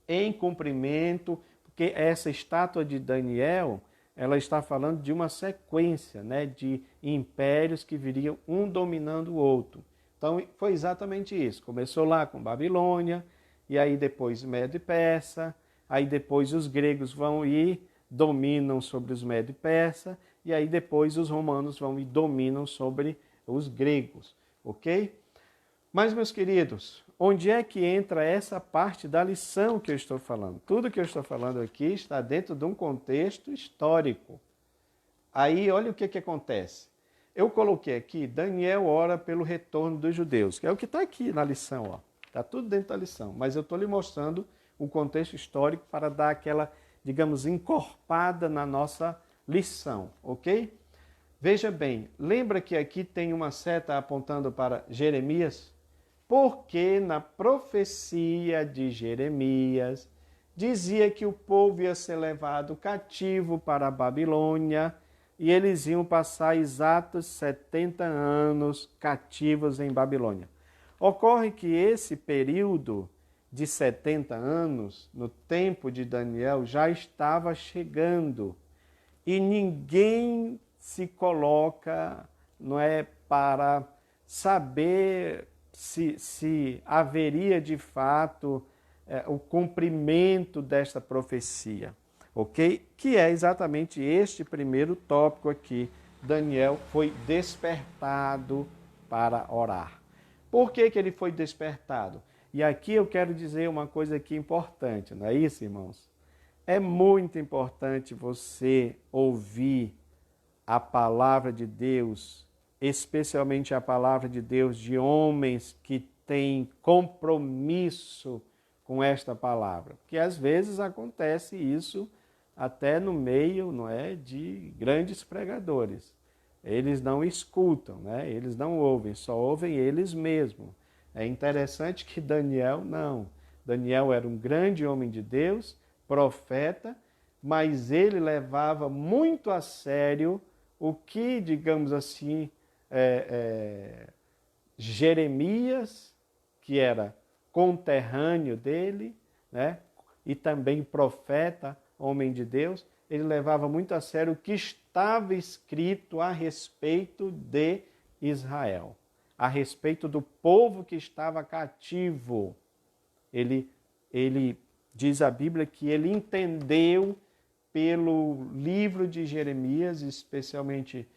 Em cumprimento, porque essa estátua de Daniel, ela está falando de uma sequência, né, de impérios que viriam um dominando o outro. Então, foi exatamente isso. Começou lá com Babilônia, e aí depois Medo e Persa, aí depois os gregos vão e dominam sobre os Medo e Persa, e aí depois os romanos vão e dominam sobre os gregos, ok? Mas, meus queridos, onde é que entra essa parte da lição que eu estou falando? Tudo que eu estou falando aqui está dentro de um contexto histórico. Aí, olha o que acontece. Eu coloquei aqui, Daniel ora pelo retorno dos judeus, que é o que está aqui na lição. Está tudo dentro da lição, mas eu estou lhe mostrando o contexto histórico para dar aquela, digamos, encorpada na nossa lição, ok? Veja bem, lembra que aqui tem uma seta apontando para Jeremias? Porque na profecia de Jeremias dizia que o povo ia ser levado cativo para a Babilônia e eles iam passar exatos 70 anos cativos em Babilônia. Ocorre que esse período de 70 anos, no tempo de Daniel, já estava chegando e ninguém se coloca, não é, para saber se haveria de fato o cumprimento desta profecia, ok? Que é exatamente este primeiro tópico aqui. Daniel foi despertado para orar. Por que ele foi despertado? E aqui eu quero dizer uma coisa aqui importante, não é isso, irmãos? É muito importante você ouvir a palavra de Deus, especialmente a palavra de Deus de homens que têm compromisso com esta palavra. Porque às vezes acontece isso até no meio, não é, de grandes pregadores. Eles não escutam, né? Eles não ouvem, só ouvem eles mesmos. É interessante que Daniel não. Daniel era um grande homem de Deus, profeta, mas ele levava muito a sério o que, digamos assim, Jeremias, que era conterrâneo dele, né? E também profeta, homem de Deus, ele levava muito a sério o que estava escrito a respeito de Israel, a respeito do povo que estava cativo. Ele diz a Bíblia que ele entendeu pelo livro de Jeremias, especialmente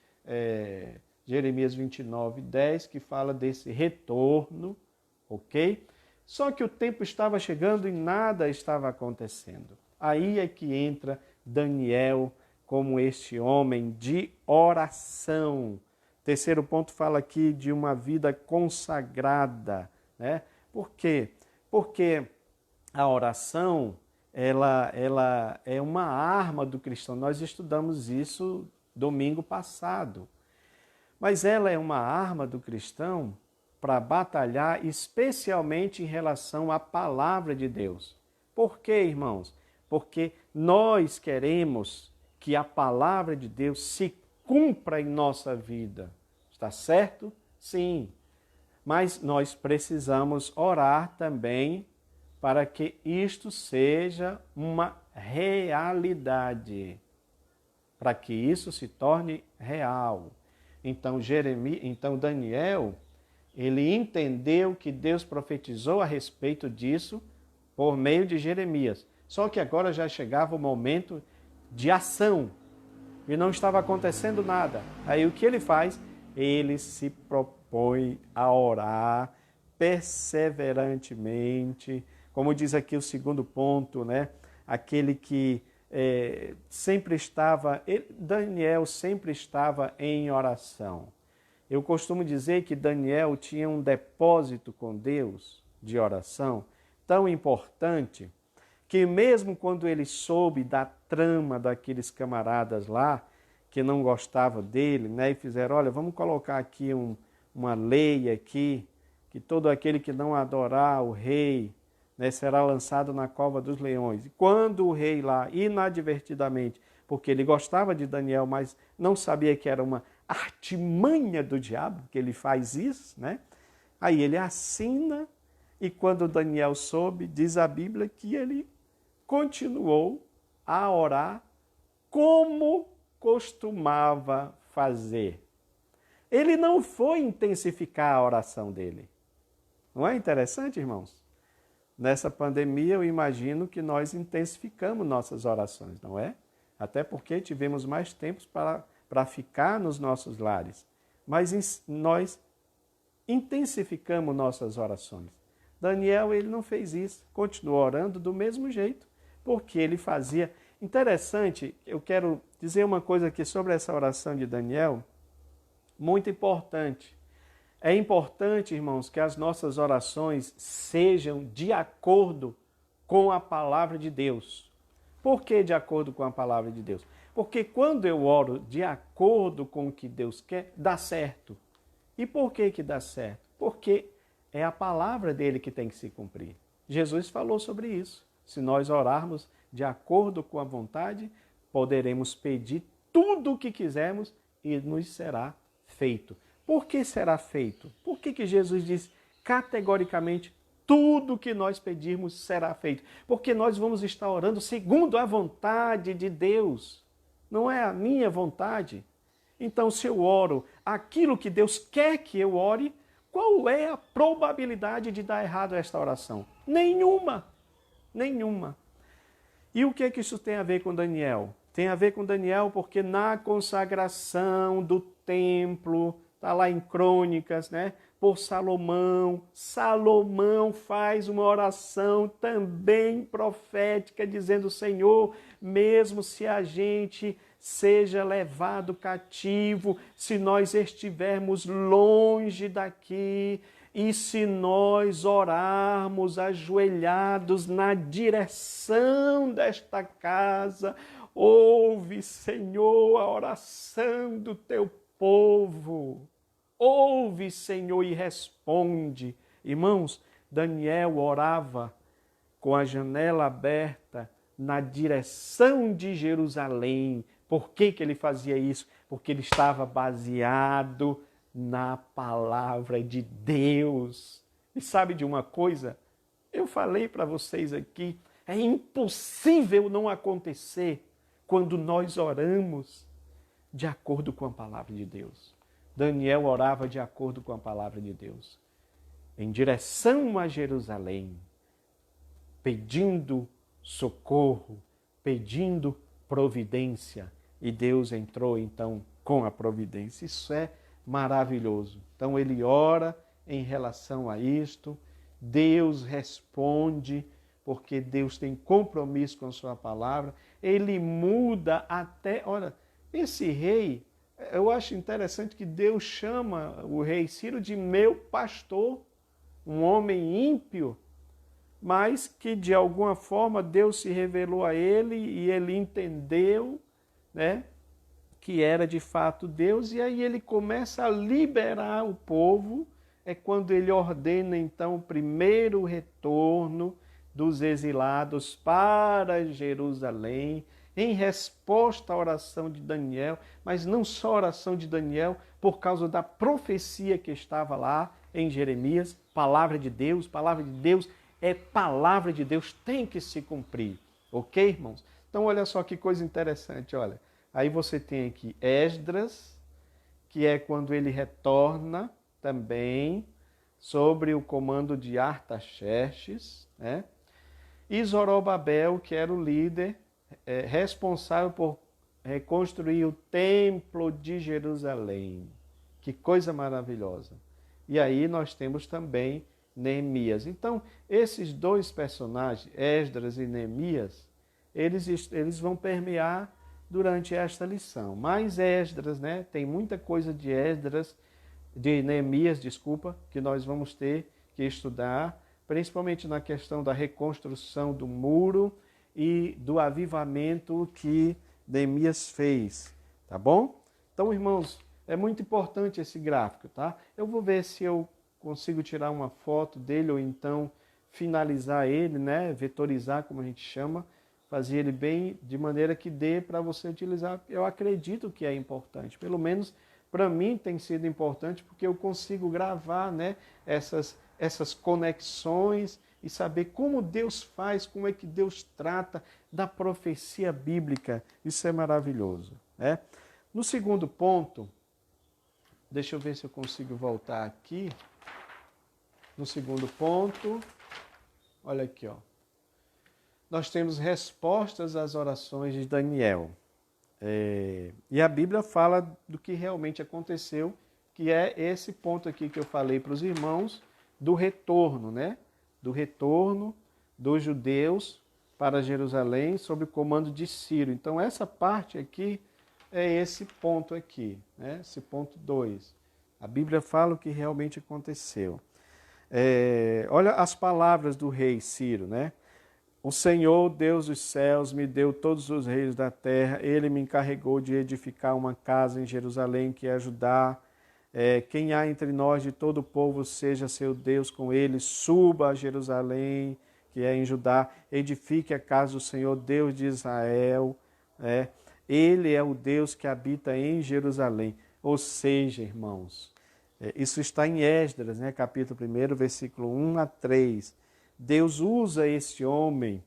Jeremias 29:10, que fala desse retorno, ok? Só que o tempo estava chegando e nada estava acontecendo. Aí é que entra Daniel como este homem de oração. Terceiro ponto fala aqui de uma vida consagrada, né? Por quê? Porque a oração, ela é uma arma do cristão. Nós estudamos isso domingo passado. Mas ela é uma arma do cristão para batalhar especialmente em relação à palavra de Deus. Por quê, irmãos? Porque nós queremos que a palavra de Deus se cumpra em nossa vida. Está certo? Sim. Mas nós precisamos orar também para que isto seja uma realidade. Para que isso se torne real. Então, Daniel, ele entendeu que Deus profetizou a respeito disso por meio de Jeremias. Só que agora já chegava o momento de ação e não estava acontecendo nada. Aí o que ele faz? Ele se propõe a orar perseverantemente, como diz aqui o segundo ponto, né? Aquele que Daniel sempre estava em oração. Eu costumo dizer que Daniel tinha um depósito com Deus de oração tão importante que mesmo quando ele soube da trama daqueles camaradas lá, que não gostavam dele, né, e fizeram, olha, vamos colocar aqui uma lei aqui, que todo aquele que não adorar o rei, né, será lançado na cova dos leões. E quando o rei lá, inadvertidamente, porque ele gostava de Daniel, mas não sabia que era uma artimanha do diabo, que ele faz isso, né? Aí ele assina, e quando Daniel soube, diz a Bíblia que ele continuou a orar como costumava fazer. Ele não foi intensificar a oração dele. Não é interessante, irmãos? Nessa pandemia, eu imagino que nós intensificamos nossas orações, não é? Até porque tivemos mais tempo para ficar nos nossos lares. Mas nós intensificamos nossas orações. Daniel, ele não fez isso, continuou orando do mesmo jeito, porque ele fazia. Interessante, eu quero dizer uma coisa aqui sobre essa oração de Daniel, muito importante. É importante, irmãos, que as nossas orações sejam de acordo com a palavra de Deus. Por que de acordo com a palavra de Deus? Porque quando eu oro de acordo com o que Deus quer, dá certo. E por que dá certo? Porque é a palavra dele que tem que se cumprir. Jesus falou sobre isso. Se nós orarmos de acordo com a vontade, poderemos pedir tudo o que quisermos e nos será feito. Por que será feito? Por que Jesus diz categoricamente tudo que nós pedirmos será feito? Porque nós vamos estar orando segundo a vontade de Deus. Não é a minha vontade. Então, se eu oro aquilo que Deus quer que eu ore, qual é a probabilidade de dar errado esta oração? Nenhuma. Nenhuma. E o que é que isso tem a ver com Daniel? Tem a ver com Daniel porque na consagração do templo, está lá em Crônicas, né? Por Salomão. Salomão faz uma oração também profética, dizendo: Senhor, mesmo se a gente seja levado cativo, se nós estivermos longe daqui, e se nós orarmos ajoelhados na direção desta casa, ouve, Senhor, a oração do teu povo. Ouve, Senhor, e responde. Irmãos, Daniel orava com a janela aberta na direção de Jerusalém. Por que ele fazia isso? Porque ele estava baseado na palavra de Deus. E sabe de uma coisa? Eu falei para vocês aqui, é impossível não acontecer quando nós oramos de acordo com a palavra de Deus. Daniel orava de acordo com a palavra de Deus, em direção a Jerusalém, pedindo socorro, pedindo providência. E Deus entrou então com a providência. Isso é maravilhoso. Então ele ora em relação a isto, Deus responde, porque Deus tem compromisso com a sua palavra. Ele muda até... Olha, esse rei, eu acho interessante que Deus chama o rei Ciro de meu pastor, um homem ímpio, mas que de alguma forma Deus se revelou a ele e ele entendeu, né, que era de fato Deus, e aí ele começa a liberar o povo. É quando ele ordena então o primeiro retorno dos exilados para Jerusalém, em resposta à oração de Daniel, mas não só a oração de Daniel, por causa da profecia que estava lá em Jeremias. Palavra de Deus é palavra de Deus, tem que se cumprir. Ok, irmãos? Então olha só que coisa interessante, olha. Aí você tem aqui Esdras, que é quando ele retorna também sobre o comando de Artaxerxes, né? E Zorobabel, que era o líder responsável por reconstruir o templo de Jerusalém. Que coisa maravilhosa. E aí nós temos também Neemias. Então, esses dois personagens, Esdras e Neemias, eles vão permear durante esta lição. Mas Esdras, né, tem muita coisa de Esdras, de Neemias, desculpa, que nós vamos ter que estudar, principalmente na questão da reconstrução do muro e do avivamento que Neemias fez, tá bom? Então, irmãos, é muito importante esse gráfico, tá? Eu vou ver se eu consigo tirar uma foto dele ou então finalizar ele, né? Vetorizar, como a gente chama, fazer ele bem de maneira que dê para você utilizar. Eu acredito que é importante, pelo menos para mim tem sido importante, porque eu consigo gravar, né, essas conexões e saber como Deus faz, como é que Deus trata da profecia bíblica. Isso é maravilhoso, né? No segundo ponto, deixa eu ver se eu consigo voltar aqui. No segundo ponto, olha aqui, ó. Nós temos respostas às orações de Daniel. E a Bíblia fala do que realmente aconteceu, que é esse ponto aqui que eu falei para os irmãos, do retorno, né? Do retorno dos judeus para Jerusalém sob o comando de Ciro. Então essa parte aqui é esse ponto aqui, né? Esse ponto 2. A Bíblia fala o que realmente aconteceu. Olha as palavras do rei Ciro, né? O Senhor, Deus dos céus, me deu todos os reis da terra. Ele me encarregou de edificar uma casa em Jerusalém, que é ajudar. Quem há entre nós de todo o povo, seja seu Deus com ele. Suba a Jerusalém, que é em Judá. Edifique a casa do Senhor, Deus de Israel. Ele é o Deus que habita em Jerusalém. Ou seja, irmãos, isso está em Esdras, né, capítulo 1, versículo 1 a 3. Deus usa esse homem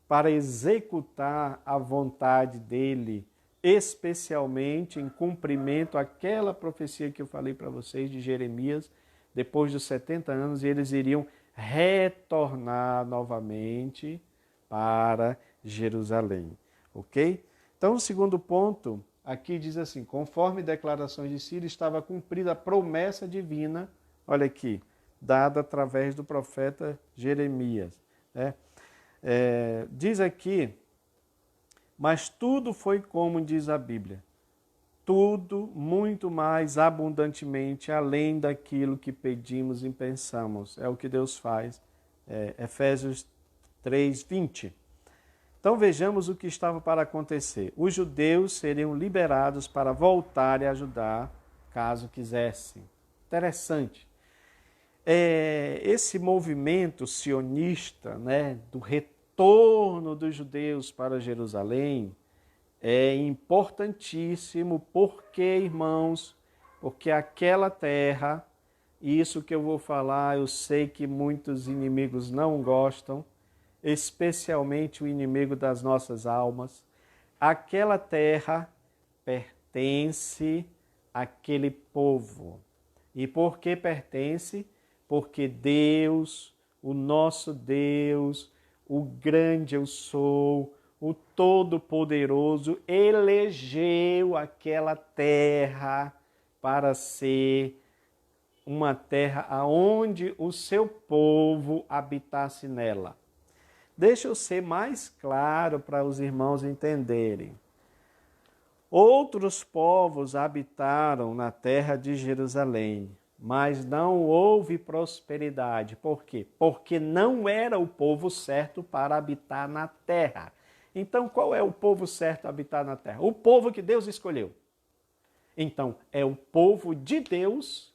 para executar a vontade dele, especialmente em cumprimento àquela profecia que eu falei para vocês de Jeremias, depois dos 70 anos, eles iriam retornar novamente para Jerusalém, ok? Então, o segundo ponto, aqui diz assim, conforme declarações de Ciro, estava cumprida a promessa divina, olha aqui, dada através do profeta Jeremias. Né? Diz aqui, mas tudo foi como diz a Bíblia, tudo muito mais abundantemente além daquilo que pedimos e pensamos. É o que Deus faz. Efésios 3:20. Então vejamos o que estava para acontecer. Os judeus seriam liberados para voltar e ajudar, caso quisessem. Interessante. Esse movimento sionista, né, do retorno dos judeus para Jerusalém, é importantíssimo. Por quê, irmãos? Porque aquela terra, isso que eu vou falar, eu sei que muitos inimigos não gostam, especialmente o inimigo das nossas almas. Aquela terra pertence àquele povo. E por que pertence? Porque Deus, o nosso Deus, o grande eu sou, o Todo-Poderoso, elegeu aquela terra para ser uma terra aonde o seu povo habitasse nela. Deixa eu ser mais claro para os irmãos entenderem. Outros povos habitaram na terra de Jerusalém, mas não houve prosperidade. Por quê? Porque não era o povo certo para habitar na terra. Então, qual é o povo certo a habitar na terra? O povo que Deus escolheu. Então, é o povo de Deus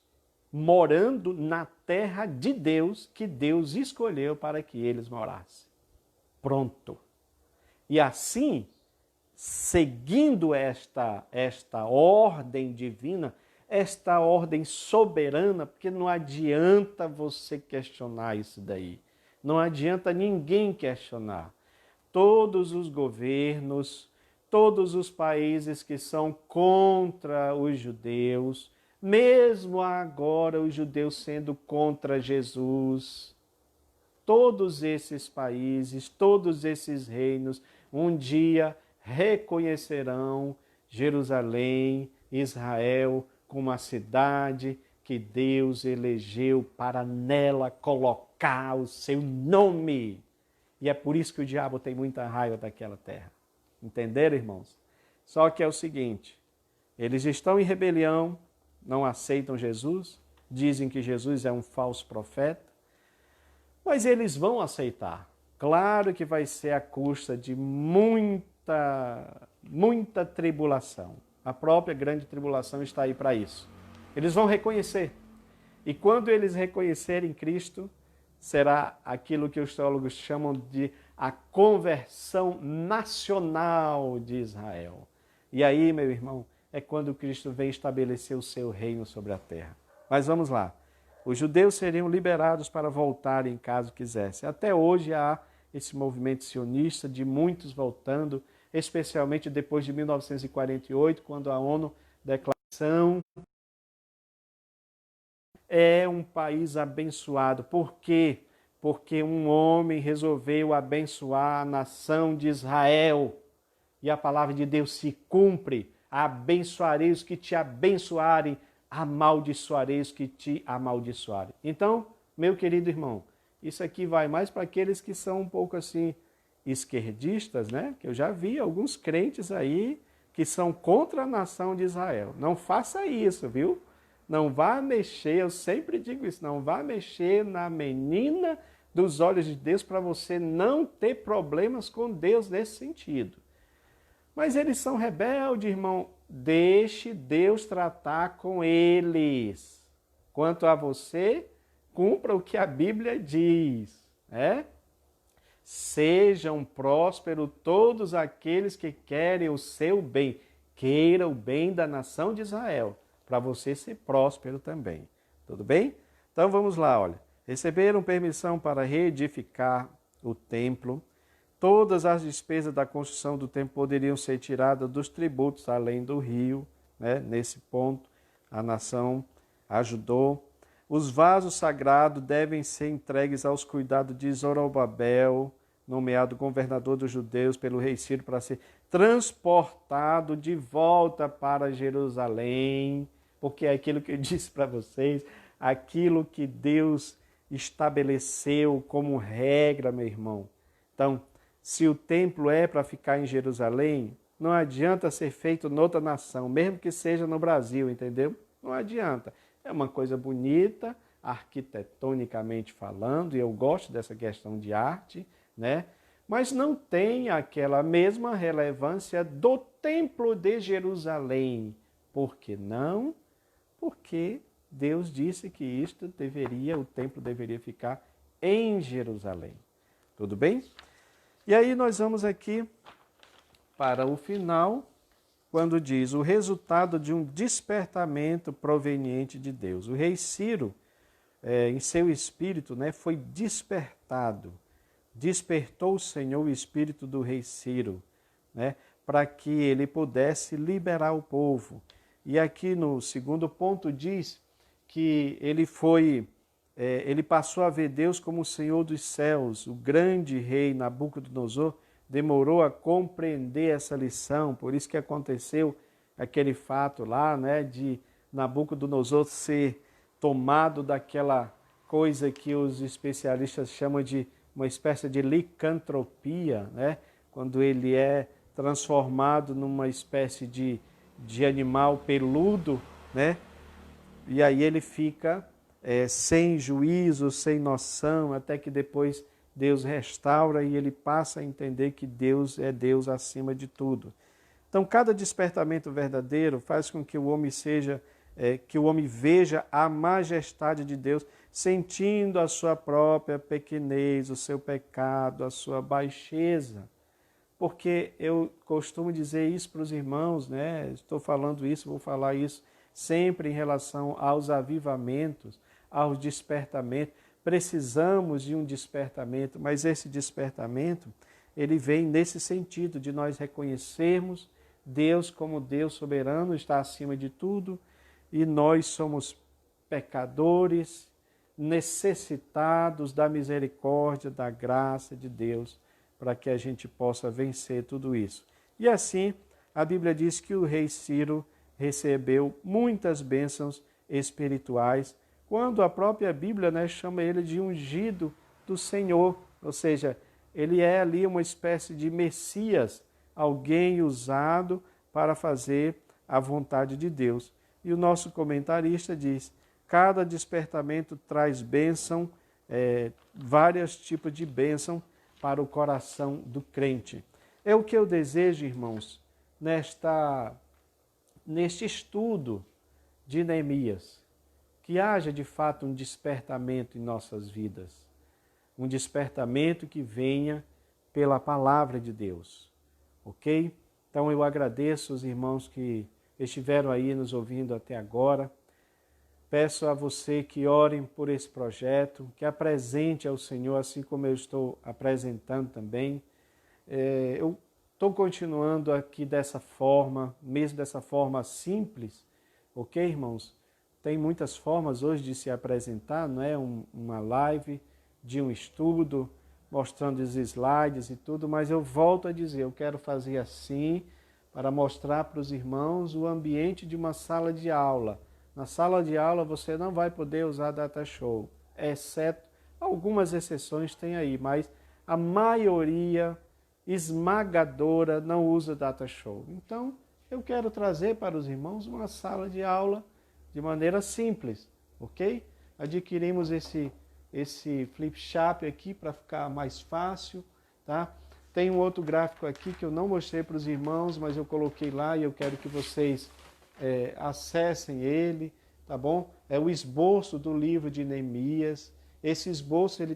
morando na terra de Deus que Deus escolheu para que eles morassem. Pronto. E assim, seguindo esta ordem divina, esta ordem soberana, porque não adianta você questionar isso daí. Não adianta ninguém questionar. Todos os governos, todos os países que são contra os judeus, mesmo agora os judeus sendo contra Jesus, todos esses países, todos esses reinos, um dia reconhecerão Jerusalém, Israel, como a cidade que Deus elegeu para nela colocar o seu nome. E é por isso que o diabo tem muita raiva daquela terra. Entenderam, irmãos? Só que é o seguinte, eles estão em rebelião, não aceitam Jesus, dizem que Jesus é um falso profeta, mas eles vão aceitar. Claro que vai ser à custa de muita tribulação. A própria grande tribulação está aí para isso. Eles vão reconhecer. E quando eles reconhecerem Cristo, será aquilo que os teólogos chamam de a conversão nacional de Israel. E aí, meu irmão, é quando Cristo vem estabelecer o seu reino sobre a terra. Mas vamos lá. Os judeus seriam liberados para voltarem caso quisessem. Até hoje há esse movimento sionista de muitos voltando, especialmente depois de 1948, quando a ONU declarou é um país abençoado. Por quê? Porque um homem resolveu abençoar a nação de Israel. E a palavra de Deus se cumpre. Abençoarei os que te abençoarem, amaldiçoarei os que te amaldiçoarem. Então, meu querido irmão, isso aqui vai mais para aqueles que são um pouco assim esquerdistas, né? Que eu já vi alguns crentes aí que são contra a nação de Israel. Não faça isso, viu? Não vá mexer, eu sempre digo isso, não vá mexer na menina dos olhos de Deus para você não ter problemas com Deus nesse sentido. Mas eles são rebeldes, irmão. Deixe Deus tratar com eles. Quanto a você, cumpra o que a Bíblia diz. Sejam prósperos todos aqueles que querem o seu bem. Queira o bem da nação de Israel, para você ser próspero também. Tudo bem? Então vamos lá, olha. Receberam permissão para reedificar o templo. Todas as despesas da construção do templo poderiam ser tiradas dos tributos além do rio. Nesse ponto, a nação ajudou. Os vasos sagrados devem ser entregues aos cuidados de Zorobabel, nomeado governador dos judeus pelo rei Ciro, para ser transportado de volta para Jerusalém, porque é aquilo que eu disse para vocês, aquilo que Deus estabeleceu como regra, meu irmão. Então, se o templo é para ficar em Jerusalém, não adianta ser feito noutra nação, mesmo que seja no Brasil, entendeu? Não adianta. É uma coisa bonita, arquitetonicamente falando, e eu gosto dessa questão de arte, né? Mas não tem aquela mesma relevância do templo de Jerusalém. Por que não? Porque Deus disse que o templo deveria ficar em Jerusalém. Tudo bem? E aí nós vamos aqui para o final, quando diz o resultado de um despertamento proveniente de Deus. O rei Ciro, em seu espírito, foi despertado. Despertou o Senhor o espírito do rei Ciro, para que ele pudesse liberar o povo. E aqui no segundo ponto diz que ele passou a ver Deus como o Senhor dos céus. O grande rei Nabucodonosor demorou a compreender essa lição, por isso que aconteceu aquele fato lá, de Nabucodonosor ser tomado daquela coisa que os especialistas chamam de uma espécie de licantropia, quando ele é transformado numa espécie de animal peludo, e aí ele fica sem juízo, sem noção, até que depois Deus restaura e ele passa a entender que Deus é Deus acima de tudo. Então, cada despertamento verdadeiro faz com que o homem veja a majestade de Deus, sentindo a sua própria pequenez, o seu pecado, a sua baixeza. Porque eu costumo dizer isso para os irmãos, estou falando isso, vou falar isso sempre em relação aos avivamentos, aos despertamentos. Precisamos de um despertamento, mas esse despertamento, ele vem nesse sentido de nós reconhecermos Deus como Deus soberano, está acima de tudo, e nós somos pecadores, necessitados da misericórdia, da graça de Deus, para que a gente possa vencer tudo isso. E assim, a Bíblia diz que o rei Ciro recebeu muitas bênçãos espirituais, quando a própria Bíblia chama ele de ungido do Senhor, ou seja, ele é ali uma espécie de Messias, alguém usado para fazer a vontade de Deus. E o nosso comentarista diz, cada despertamento traz bênção, vários tipos de bênção para o coração do crente. É o que eu desejo, irmãos, neste estudo de Neemias, que haja de fato um despertamento em nossas vidas. um despertamento que venha pela palavra de Deus, ok? Então eu agradeço os irmãos que estiveram aí nos ouvindo até agora. Peço a você que orem por esse projeto, que apresente ao Senhor, assim como eu estou apresentando também. Eu estou continuando aqui dessa forma, mesmo dessa forma simples, ok, irmãos? Tem muitas formas hoje de se apresentar, não é? Uma live de um estudo, mostrando os slides e tudo, mas eu volto a dizer, eu quero fazer assim para mostrar para os irmãos o ambiente de uma sala de aula. Na sala de aula você não vai poder usar data show, exceto algumas exceções tem aí, mas a maioria esmagadora não usa data show. Então, eu quero trazer para os irmãos uma sala de aula de maneira simples, ok? Adquirimos esse flip chart aqui para ficar mais fácil, tá? Tem um outro gráfico aqui que eu não mostrei para os irmãos, mas eu coloquei lá e eu quero que vocês acessem ele, tá bom? É o esboço do livro de Neemias. Esse esboço ele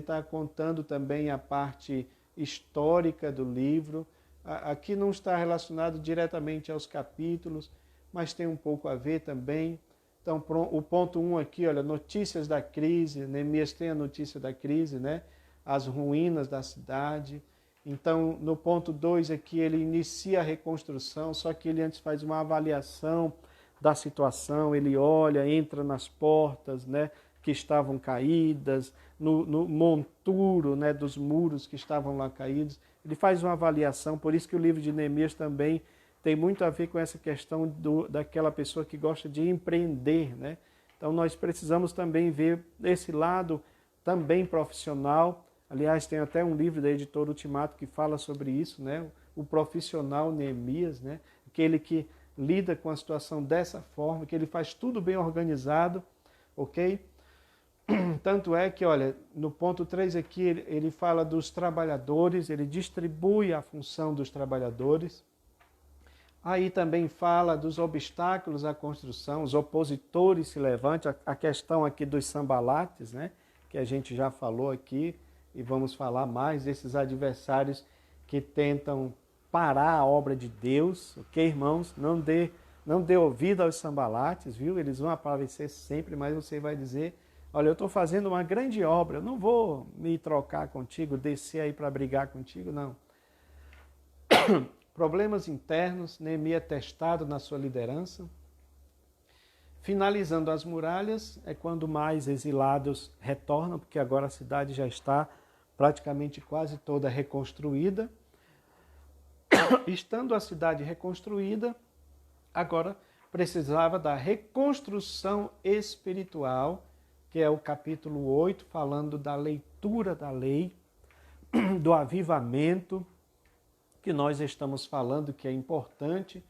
tá contando também a parte histórica do livro. Aqui não está relacionado diretamente aos capítulos, mas tem um pouco a ver também. Então, o ponto 1 aqui, olha, notícias da crise. Neemias tem a notícia da crise, né? As ruínas da cidade. Então, no ponto 2 aqui, ele inicia a reconstrução, só que ele antes faz uma avaliação da situação, ele olha, entra nas portas, né, que estavam caídas, no monturo, né, dos muros que estavam lá caídos. Ele faz uma avaliação, por isso que o livro de Neemias também tem muito a ver com essa questão daquela pessoa que gosta de empreender, né? Então, nós precisamos também ver esse lado também profissional. Aliás, tem até um livro da editora Ultimato que fala sobre isso, né? O profissional Neemias, né? Aquele que lida com a situação dessa forma, que ele faz tudo bem organizado, ok? Tanto é que, olha, no ponto 3 aqui, ele fala dos trabalhadores, ele distribui a função dos trabalhadores. Aí também fala dos obstáculos à construção, os opositores se levantam, a questão aqui dos sambalates, né? Que a gente já falou aqui, e vamos falar mais desses adversários que tentam parar a obra de Deus, ok, irmãos? Não dê ouvido aos sambalates, viu? Eles vão aparecer sempre, mas você vai dizer, olha, eu estou fazendo uma grande obra, eu não vou me trocar contigo, descer aí para brigar contigo, não. Problemas internos, Neemias testado na sua liderança. Finalizando as muralhas, é quando mais exilados retornam, porque agora a cidade já está praticamente quase toda reconstruída. Estando a cidade reconstruída, agora precisava da reconstrução espiritual, que é o capítulo 8, falando da leitura da lei, do avivamento, que nós estamos falando que é importante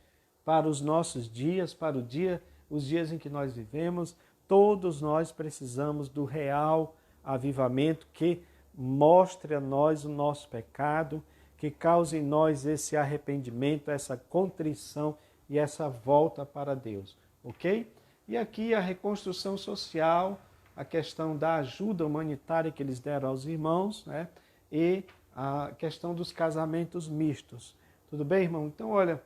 para os nossos dias, para os dias em que nós vivemos. Todos nós precisamos do real avivamento que mostre a nós o nosso pecado, que cause em nós esse arrependimento, essa contrição e essa volta para Deus, ok? E aqui a reconstrução social, a questão da ajuda humanitária que eles deram aos irmãos, né? E a questão dos casamentos mistos. Tudo bem, irmão? Então, olha,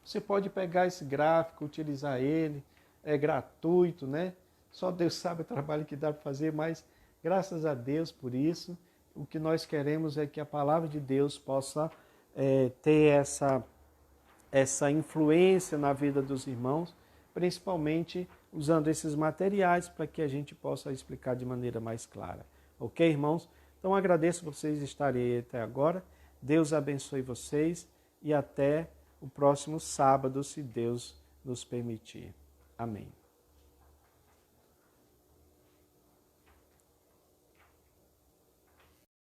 você pode pegar esse gráfico, utilizar ele, é gratuito, né? Só Deus sabe o trabalho que dá para fazer, mas graças a Deus por isso. O que nós queremos é que a palavra de Deus possa ter essa influência na vida dos irmãos, principalmente usando esses materiais para que a gente possa explicar de maneira mais clara. Ok, irmãos? Então agradeço vocês estarem aí até agora. Deus abençoe vocês e até o próximo sábado, se Deus nos permitir. Amém.